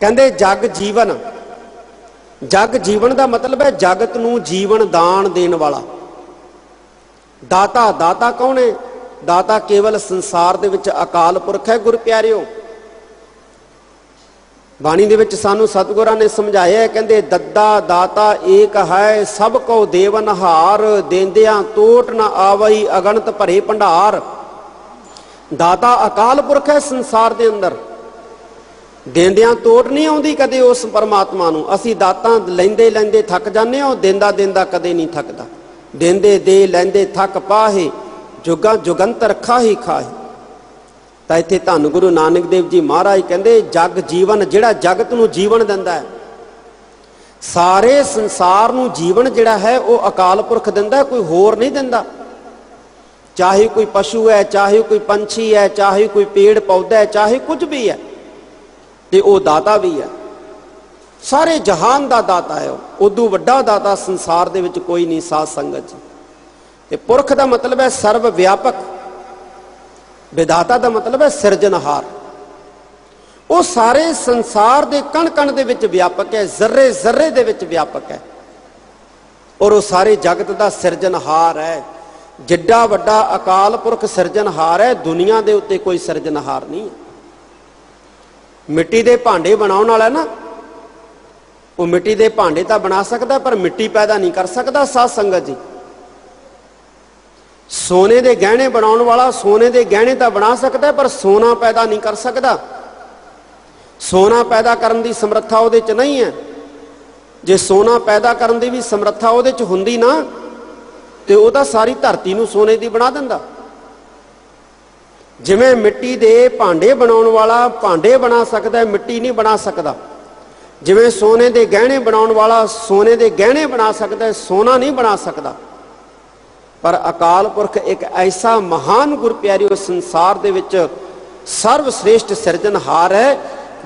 ਕਹਿੰਦੇ ਜਗ ਜੀਵਨ। ਜਗ ਜੀਵਨ ਦਾ ਮਤਲਬ ਹੈ ਜਗਤ ਨੂੰ ਜੀਵਨ ਦਾਨ ਦੇਣ ਵਾਲਾ। ਦਾਤਾ, ਦਾਤਾ ਕੌਣ ਹੈ? ਦਾਤਾ ਕੇਵਲ ਸੰਸਾਰ ਦੇ ਵਿੱਚ ਅਕਾਲ ਪੁਰਖ ਹੈ ਗੁਰੂ ਪਿਆਰਿਓ। ਬਾਣੀ ਦੇ ਵਿੱਚ ਸਾਨੂੰ ਸਤਿਗੁਰਾਂ ਨੇ ਸਮਝਾਇਆ, ਕਹਿੰਦੇ ਦੱਦਾ ਦਾਤਾ ਏਕ ਹੈ, ਸਭ ਕੋ ਦੇਵਨਹਾਰ, ਦੇਂਦਿਆਂ ਟੋਟ ਨਾ ਆਵਈ, ਅਗਣਤ ਭਰੇ ਭੰਡਾਰ। ਦਾਤਾ ਅਕਾਲ ਪੁਰਖ ਹੈ ਸੰਸਾਰ ਦੇ ਅੰਦਰ, ਦੇਂਦਿਆਂ ਟੋਟ ਨਹੀਂ ਆਉਂਦੀ ਕਦੇ ਉਸ ਪਰਮਾਤਮਾ ਨੂੰ। ਅਸੀਂ ਦਾਤਾਂ ਲੈਂਦੇ ਲੈਂਦੇ ਥੱਕ ਜਾਂਦੇ ਹਾਂ, ਦਿੰਦਾ ਦਿੰਦਾ ਕਦੇ ਨਹੀਂ ਥੱਕਦਾ। ਦਿੰਦੇ ਦੇ ਲੈਂਦੇ ਥੱਕ ਪਾਹੇ, ਜੁਗਾਂ ਜੁਗੰਤਰ ਖਾਹੀ ਖਾਹੀ। ਤਾਂ ਇੱਥੇ ਧੰਨ ਗੁਰੂ ਨਾਨਕ ਦੇਵ ਜੀ ਮਹਾਰਾਜ ਕਹਿੰਦੇ ਜਗ ਜੀਵਨ, ਜਿਹੜਾ ਜਗਤ ਨੂੰ ਜੀਵਨ ਦਿੰਦਾ ਹੈ, ਸਾਰੇ ਸੰਸਾਰ ਨੂੰ ਜੀਵਨ ਜਿਹੜਾ ਹੈ ਉਹ ਅਕਾਲ ਪੁਰਖ ਦਿੰਦਾ, ਕੋਈ ਹੋਰ ਨਹੀਂ ਦਿੰਦਾ। ਚਾਹੇ ਕੋਈ ਪਸ਼ੂ ਹੈ, ਚਾਹੇ ਕੋਈ ਪੰਛੀ ਹੈ, ਚਾਹੇ ਕੋਈ ਪੇੜ ਪੌਦਾ ਹੈ, ਚਾਹੇ ਕੁਝ ਵੀ ਹੈ, ਤੇ ਉਹ ਦਾਤਾ ਵੀ ਹੈ। ਸਾਰੇ ਜਹਾਨ ਦਾ ਦਾਤਾ ਹੈ। ਉਦੋਂ ਵੱਡਾ ਦਾਤਾ ਸੰਸਾਰ ਦੇ ਵਿੱਚ ਕੋਈ ਨਹੀਂ ਸਾਧ ਸੰਗਤ ਜੀ। ਤੇ ਪੁਰਖ ਦਾ ਮਤਲਬ ਹੈ ਸਰਵ ਵਿਆਪਕ, ਵਿਦਾਤਾ ਦਾ ਮਤਲਬ ਹੈ ਸਿਰਜਣਹਾਰ। ਉਹ ਸਾਰੇ ਸੰਸਾਰ ਦੇ ਕਣ ਕਣ ਦੇ ਵਿੱਚ ਵਿਆਪਕ ਹੈ, ਜ਼ਰਰੇ ਜ਼ਰਰੇ ਦੇ ਵਿੱਚ ਵਿਆਪਕ ਹੈ, ਔਰ ਉਹ ਸਾਰੇ ਜਗਤ ਦਾ ਸਿਰਜਣਹਾਰ ਹੈ। ਜਿੱਡਾ ਵੱਡਾ ਅਕਾਲ ਪੁਰਖ ਸਿਰਜਣਹਾਰ ਹੈ, ਦੁਨੀਆ ਦੇ ਉੱਤੇ ਕੋਈ ਸਿਰਜਣਹਾਰ ਨਹੀਂ ਹੈ। ਮਿੱਟੀ ਦੇ ਭਾਂਡੇ ਬਣਾਉਣ ਵਾਲਾ ਨਾ, ਉਹ ਮਿੱਟੀ ਦੇ ਭਾਂਡੇ ਤਾਂ ਬਣਾ ਸਕਦਾ, ਪਰ ਮਿੱਟੀ ਪੈਦਾ ਨਹੀਂ ਕਰ ਸਕਦਾ ਸਾਧ ਸੰਗਤ ਜੀ। ਸੋਨੇ ਦੇ ਗਹਿਣੇ ਬਣਾਉਣ ਵਾਲਾ ਸੋਨੇ ਦੇ ਗਹਿਣੇ ਤਾਂ ਬਣਾ ਸਕਦਾ, ਪਰ ਸੋਨਾ ਪੈਦਾ ਨਹੀਂ ਕਰ ਸਕਦਾ। ਸੋਨਾ ਪੈਦਾ ਕਰਨ ਦੀ ਸਮਰੱਥਾ ਉਹਦੇ 'ਚ ਨਹੀਂ ਹੈ। जे सोना पैदा करने की भी समर्था ਉਹਦੇ ਚ ਹੁੰਦੀ ना तो ਉਹਦਾ सारी धरती ਨੂੰ सोने की बना ਦਿੰਦਾ। जिवें मिट्टी के भांडे बनाने वाला भांडे बना सकता, मिट्टी नहीं बना सकता। जिवें सोने के गहने बनाने वाला सोने के गहने बना सकता है, सोना नहीं बना सकता। पर अकाल पुरख एक ऐसा महान गुर प्यारिओ संसार दे विच सर्वश्रेष्ठ सिरजनहार है,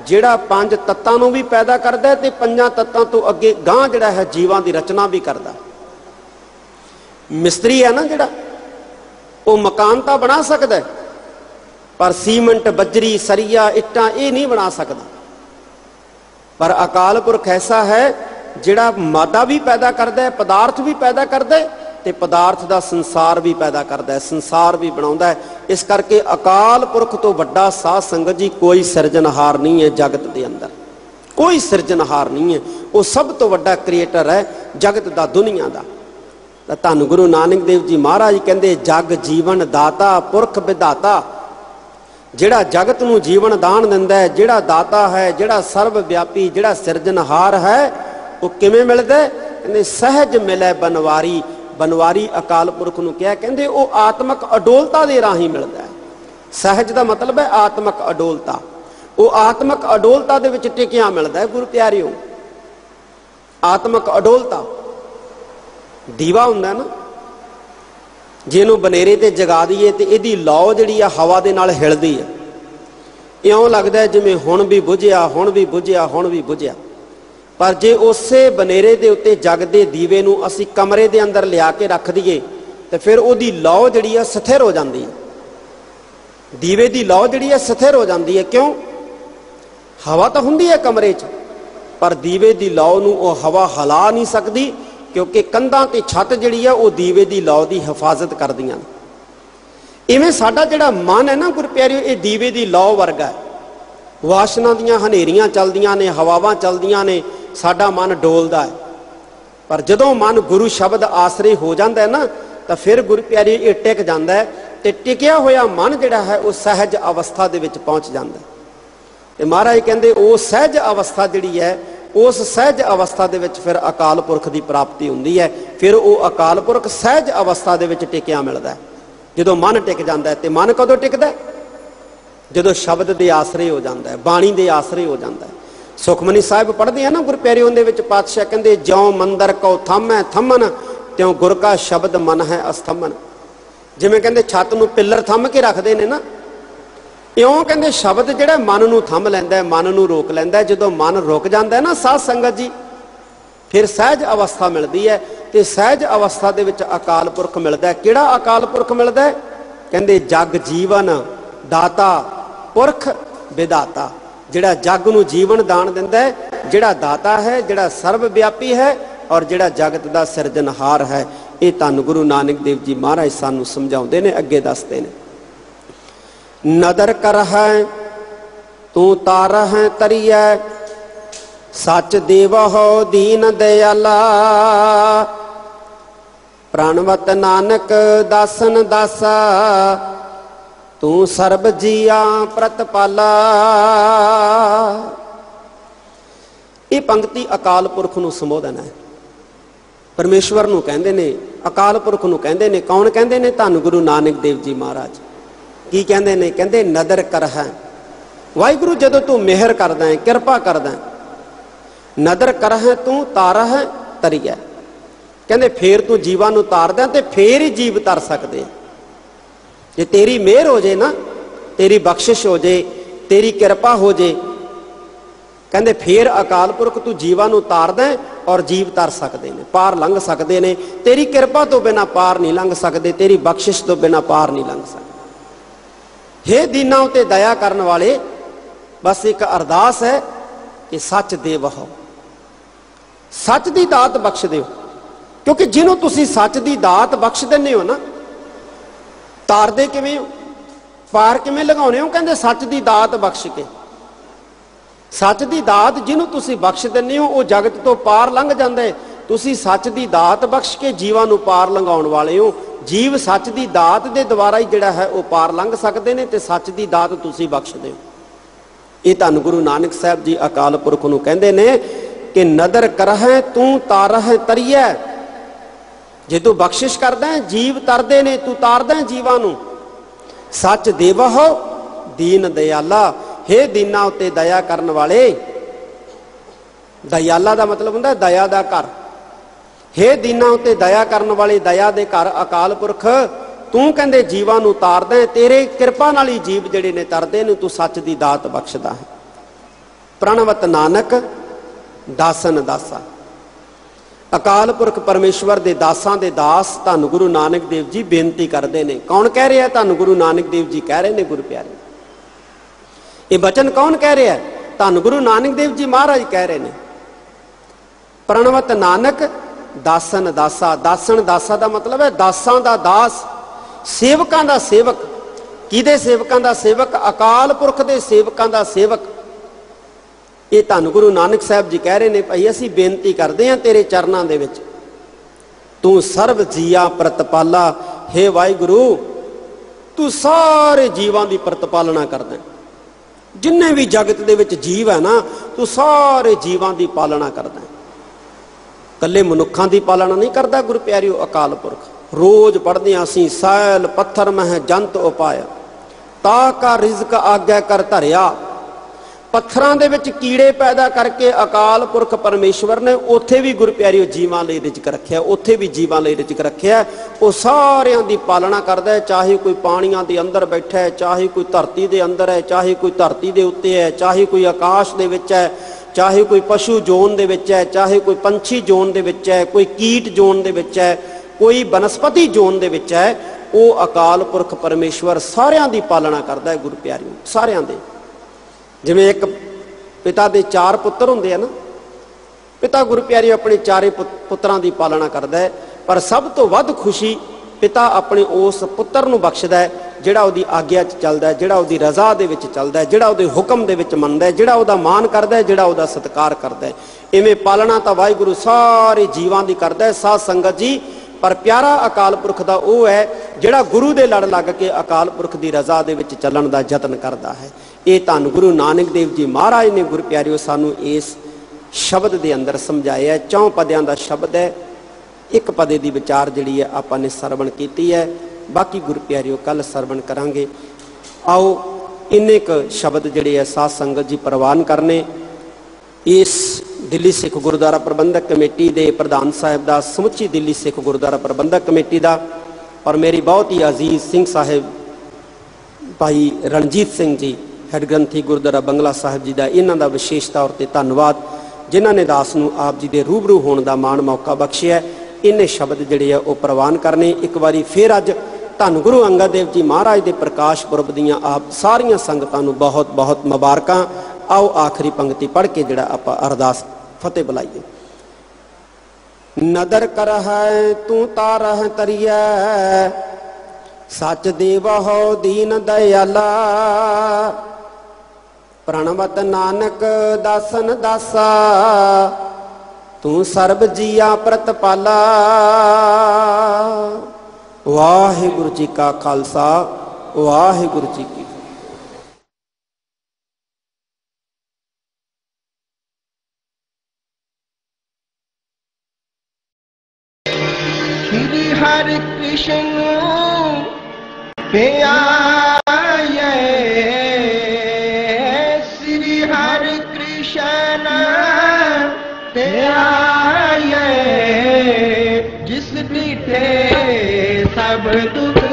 जिहड़ा पंज तत्तां नूं भी पैदा करदा है ते पंजां तत्तां तो अगे गांह जिहड़ा है जीवां दी रचना भी करदा। मिस्त्री है ना जिहड़ा, वो मकान तां बना सकदा है, पर सीमेंट बजरी सरिया इट्टां ये नहीं बना सकदा। पर अकाल पुरख ऐसा है जिहड़ा मादा भी पैदा करदा है, पदार्थ भी पैदा करदा है ते पदार्थ दा संसार भी पैदा करदा है, संसार भी बनाउंदा है। इस करके अकाल पुरख तो वड्डा साध संगत जी कोई सिरजनहार नहीं है जगत दे अंदर, कोई सिरजनहार नहीं है। वो सब तो वड्डा क्रिएटर है जगत दा, दुनिया दा। धन गुरु नानक देव जी महाराज कहंदे जग जीवन दाता पुरख विधाता, जिहड़ा जगत नूं जीवन दान दिंदा है, जिहड़ा दाता है, जिहड़ा सर्वव्यापी, जिहड़ा सिरजनहार है, वो किवें मिलदा है? कहंदे सहज मिले बनवारी। बनवारी अकाल पुरख नूं कहा, कहंदे वो आत्मक अडोलता दे राही मिलदा है। सहज दा मतलब है आत्मक अडोलता, वो आत्मक अडोलता दे विच टिकिया मिलदा है। गुरु प्यारिओ, आत्मक अडोलता दीवा हुंदा ना, जे इहनूं बनेरे ते जगा दईए ते इहदी लौ जिहड़ी आ हवा दे नाल हिलदी है, इउं लगदा है जिवें हुण भी बुझिया हुण भी बुझिया हुण भी बुझिया। पर जे उसे बनेरे दे उत्ते जगदे दीवे नूं असीं कमरे दे अंदर लिया के रख दईए ते फिर उहदी लौ जिहड़ी आ स्थिर हो जांदी है। दीवे दी लौ जिहड़ी आ स्थिर हो जांदी है। क्यों? हवा तां हुंदी है कमरे च, पर दीवे दी लौ नूं ओह हवा हिला नहीं सकदी, क्योंकि कंधां ते छत जिहड़ी है वो दीवे दी लौ दी हिफाजत करदियां ने। इवें साडा जिहड़ा मन है ना गुर प्यारिओ, ये दीवे दी लौ वर्गा है। वाशना दीयां हनेरियां चलदियां ने, हवावां चलदियां ने, साडा मन डोलदा है। पर जदों मन गुरु शब्द आसरे हो जाता है ना, तो फिर गुरु प्यारिओ ये टिक जाता है, ते टिकिया होया मन जिहड़ा है वो सहज अवस्था दे विच पहुंच जाता है। ते महाराज कहंदे वो सहज अवस्था जिहड़ी है, उस सहज अवस्था दे विच फिर अकाल पुरख की प्राप्ति हुंदी है। फिर वो अकाल पुरख सहज अवस्था दे विच टिकिया मिलदा है। जदों मन टिक जाता है, तो मन कदों टिकदा है? जदों शब्द दे आसरे हो जाता है, बाणी दे आसरे हो जाता है। सुखमनी साहिब पढ़ते हैं ना गुर प्यारिओ, उहदे विच पातशाह कहंदे ज्यों मंदर को थम है थमन, त्यों गुर का शब्द मन है अस्थमन। जिवें कहंदे छत नूं पिलर थम के रखदे ने ना, इउं कहंदे शब्द जिहड़ा मन नूं थम लैंदा है, मन नूं रोक लैंदा है। जदों मन रुक जाता है ना साध संगत जी, फिर सहज अवस्था मिलती है। तो सहज अवस्था दे विच अकाल पुरख मिलता है। किहड़ा अकाल पुरख मिलता है? कहंदे जग जीवन दाता पुरख विधाता, जिहड़ा जग नूं जीवन दान दिंदा है, जिहड़ा दाता है, जिहड़ा सर्वव्यापी है और जिहड़ा जगत दा सिरजनहार है। ये धन गुरु नानक देव जी महाराज सानूं समझाउंदे ने, अगे दसदे ने। नदर कर है तू तार है तरिया, सच देव हो दीन दयाला, प्राणवत नानक दासन दासा, तू सर्ब जिया प्रतपाला। ये पंक्ति अकाल पुरख नूं संबोधन है, परमेश्वर नूं कहंदे ने, अकाल पुरख नूं कहंदे ने। कौन कहंदे ने? धन गुरु नानक देव जी महाराज। की कहंदे ने? कहंदे नदर कर है, वाहिगुरू जदों तू मेहर करदा है, किरपा करदा है, नदर कर है तू तारा है तरिया, कहंदे फिर तू जीवां नूं तारदा ते फिर ही जीव तर सकदे। जे तेरी मेहर हो जाए ना, तेरी बख्शिश हो जाए, तेरी किरपा हो जाए, कहंदे फिर अकाल पुरख तू जीवां नूं तारदा और जीव तर सकते हैं, पार लंघ सकते हैं। तेरी किरपा तो बिना पार नहीं लंघ सकते, तेरी बख्शिश तो बिना पार नहीं लंघ सकते। हे दीना उते दया करने वाले, बस एक अरदास है कि सच दे वहो, सच की दात बख्श दो। क्योंकि जिन्हों तुसी सच की दात बख्श देने हो ना, तारदे किवें हो, पार किवें लगाउने हो? कहंदे सच की दात बख्श के। सच की दात जिन्हों तुसी बख्श देने हो, वो जगत तो पार लंघ जाता है। तुसी सच की दात बख्श के जीवां नूं पार लंघाउण वाले हो। जीव सच की दात के द्वारा ही जिहड़ा है वो पार लंघ सकते हैं, तो सच की दात तुसी बख्शदे हो। ये धन गुरु नानक साहब जी अकाल पुरख नूं कहंदे ने कि नदर करह तू तारह तरिया। जे तू बख्शिश करदा है जीव तरदे ने, तू तारदा जीवां नूं। सच देवह दीन दयाला, हे दीना उत्ते दया करन वाले। दयाला दा मतलब हुंदा दया दा घर। हे दीना उत्ते दया करन वाले, दया दे घर अकाल पुरख तू कहंदे जीवां नूं तारदा है। तेरे किरपा नाल ही जीव जिहड़े ने तरदे ने, तू सच दी दात बख्शदा है। प्रणवत नानक दासन दासा। अकाल पुरख परमेश्वर दे दासां दे दास धन गुरु नानक देव जी बेनती करते हैं। कौन कह रहा है? धन गुरु नानक देव जी कह रहे हैं। गुरु प्यारे, ये वचन कौन कह रहा है? धन गुरु नानक देव जी महाराज कह रहे हैं। प्रणवत नानक दासन दासा। दासन दासा का मतलब है दासां दा दास, सेवकां दा सेवक। किहदे सेवकां दा सेवक? अकाल पुरख दे सेवकां दा सेवक। ये धन गुरु नानक साहब जी कह रहे हैं, भाई असीं बेनती करते हैं तेरे चरनां दे विच, तू सर्व जीआ प्रतिपाला। हे वाहिगुरु, तू सारे जीवां दी प्रतिपालना करदा। जिन्ने भी जगत दे विच जीव है ना, तू सारे जीवां दी पालना करदा। कल्ले मनुखां दी पालना नहीं करदा गुरु प्यारिओ अकाल पुरख। रोज पढ़दे हां असीं, सैल पत्थर मह जंत उपाया, ता का रिज़क आग्या कर धरिया। पत्थरां दे विच कीड़े पैदा करके अकाल पुरख परमेश्वर ने उत्थे भी गुरु प्यारिओ जीवां लई रिज़क रखिया, उत्थे भी जीवां लई रिज़क रखिया। वो सारियां दी पालना करदा है, चाहे कोई पानियां दे अंदर बैठा है, चाहे कोई धरती दे अंदर है, चाहे कोई धरती दे उत्ते है, चाहे कोई आकाश दे विच है, चाहे कोई पशु जोन दे विच है, चाहे कोई पंछी जोन दे विच है, कोई कीट जोन दे विच है, कोई बनस्पति जोन दे विच है। वो अकाल पुरख परमेश्वर सारियां दी पालना करदा है गुरु प्यारिओ, सारियां दे। जिवें एक पिता दे चार पुत्र हुंदे हैं ना, पिता गुरु प्यारे अपने चारे पुत्रां दी पालना करदा है, पर सब तो वध खुशी पिता अपने उस पुत्र नूं बख्शदा है जिहड़ा उहदी आग्या च चलदा है, जिहड़ा उहदी रज़ा दे विच चलदा है, जिहड़ा उहदे हुक्म दे विच मनदा है, जिहड़ा उहदा मान करदा है, जिहड़ा उहदा सत्कार करदा है। इवें पालना तां वाहिगुरू सारे जीवां दी करदा है साध संगत जी। पर प्यारा अकाल पुरख दा ओह है जिहड़ा गुरु दे लड़ लग के अकाल पुरख दी रज़ा दे विच चलण दा यतन करदा है। ये धन गुरु नानक देव जी महाराज ने गुरु प्यारिओ सानू इस शब्द दे अंदर समझाया है। 4 पदियां दा शब्द है, एक पदे दी विचार जिहड़ी है आपां ने सरवण कीती है, बाकी गुरु प्यारिओ कल सरवण करांगे। आओ इन्ने क शब्द जिहड़े है साध संगत जी प्रवान करने। इस दिल्ली सिख गुरुद्वारा प्रबंधक कमेटी के प्रधान साहब का, समुची दिल्ली सिख गुरुद्वारा प्रबंधक कमेटी का, और मेरी बहुत ही अजीज सिंह साहब भाई रणजीत सिंह जी हैड ग्रंथी गुरुद्वारा बंगला साहब जी का, इन्हों का विशेष तौर पर धन्यवाद जिन्होंने दास नूं आप जी के रूबरू होने का माण मौका बख्शिया। इन्ने शब्द जिहड़े आ वो प्रवान करने। एक बारी फिर अज धन गुरु अंगद देव जी महाराज के प्रकाश पुरब दियां आप सारियां संगतां नूं बहुत बहुत मुबारकां। आओ आखिरी पंक्ति पढ़ के जिहड़ा आपां अरदास फतेह बुलाइए। नदर करह तू तारह तरिया, सच देवा हो दीन दयाला। प्रणवत नानक दासन दासा, तू सर्ब जिया प्रतिपाला। वाहिगुरु जी का खालसा, वाहिगुरु जी की। श्री हरि कृष्ण पे आए, श्री हरि कृष्ण पे आए। जिस डिठे सब दुख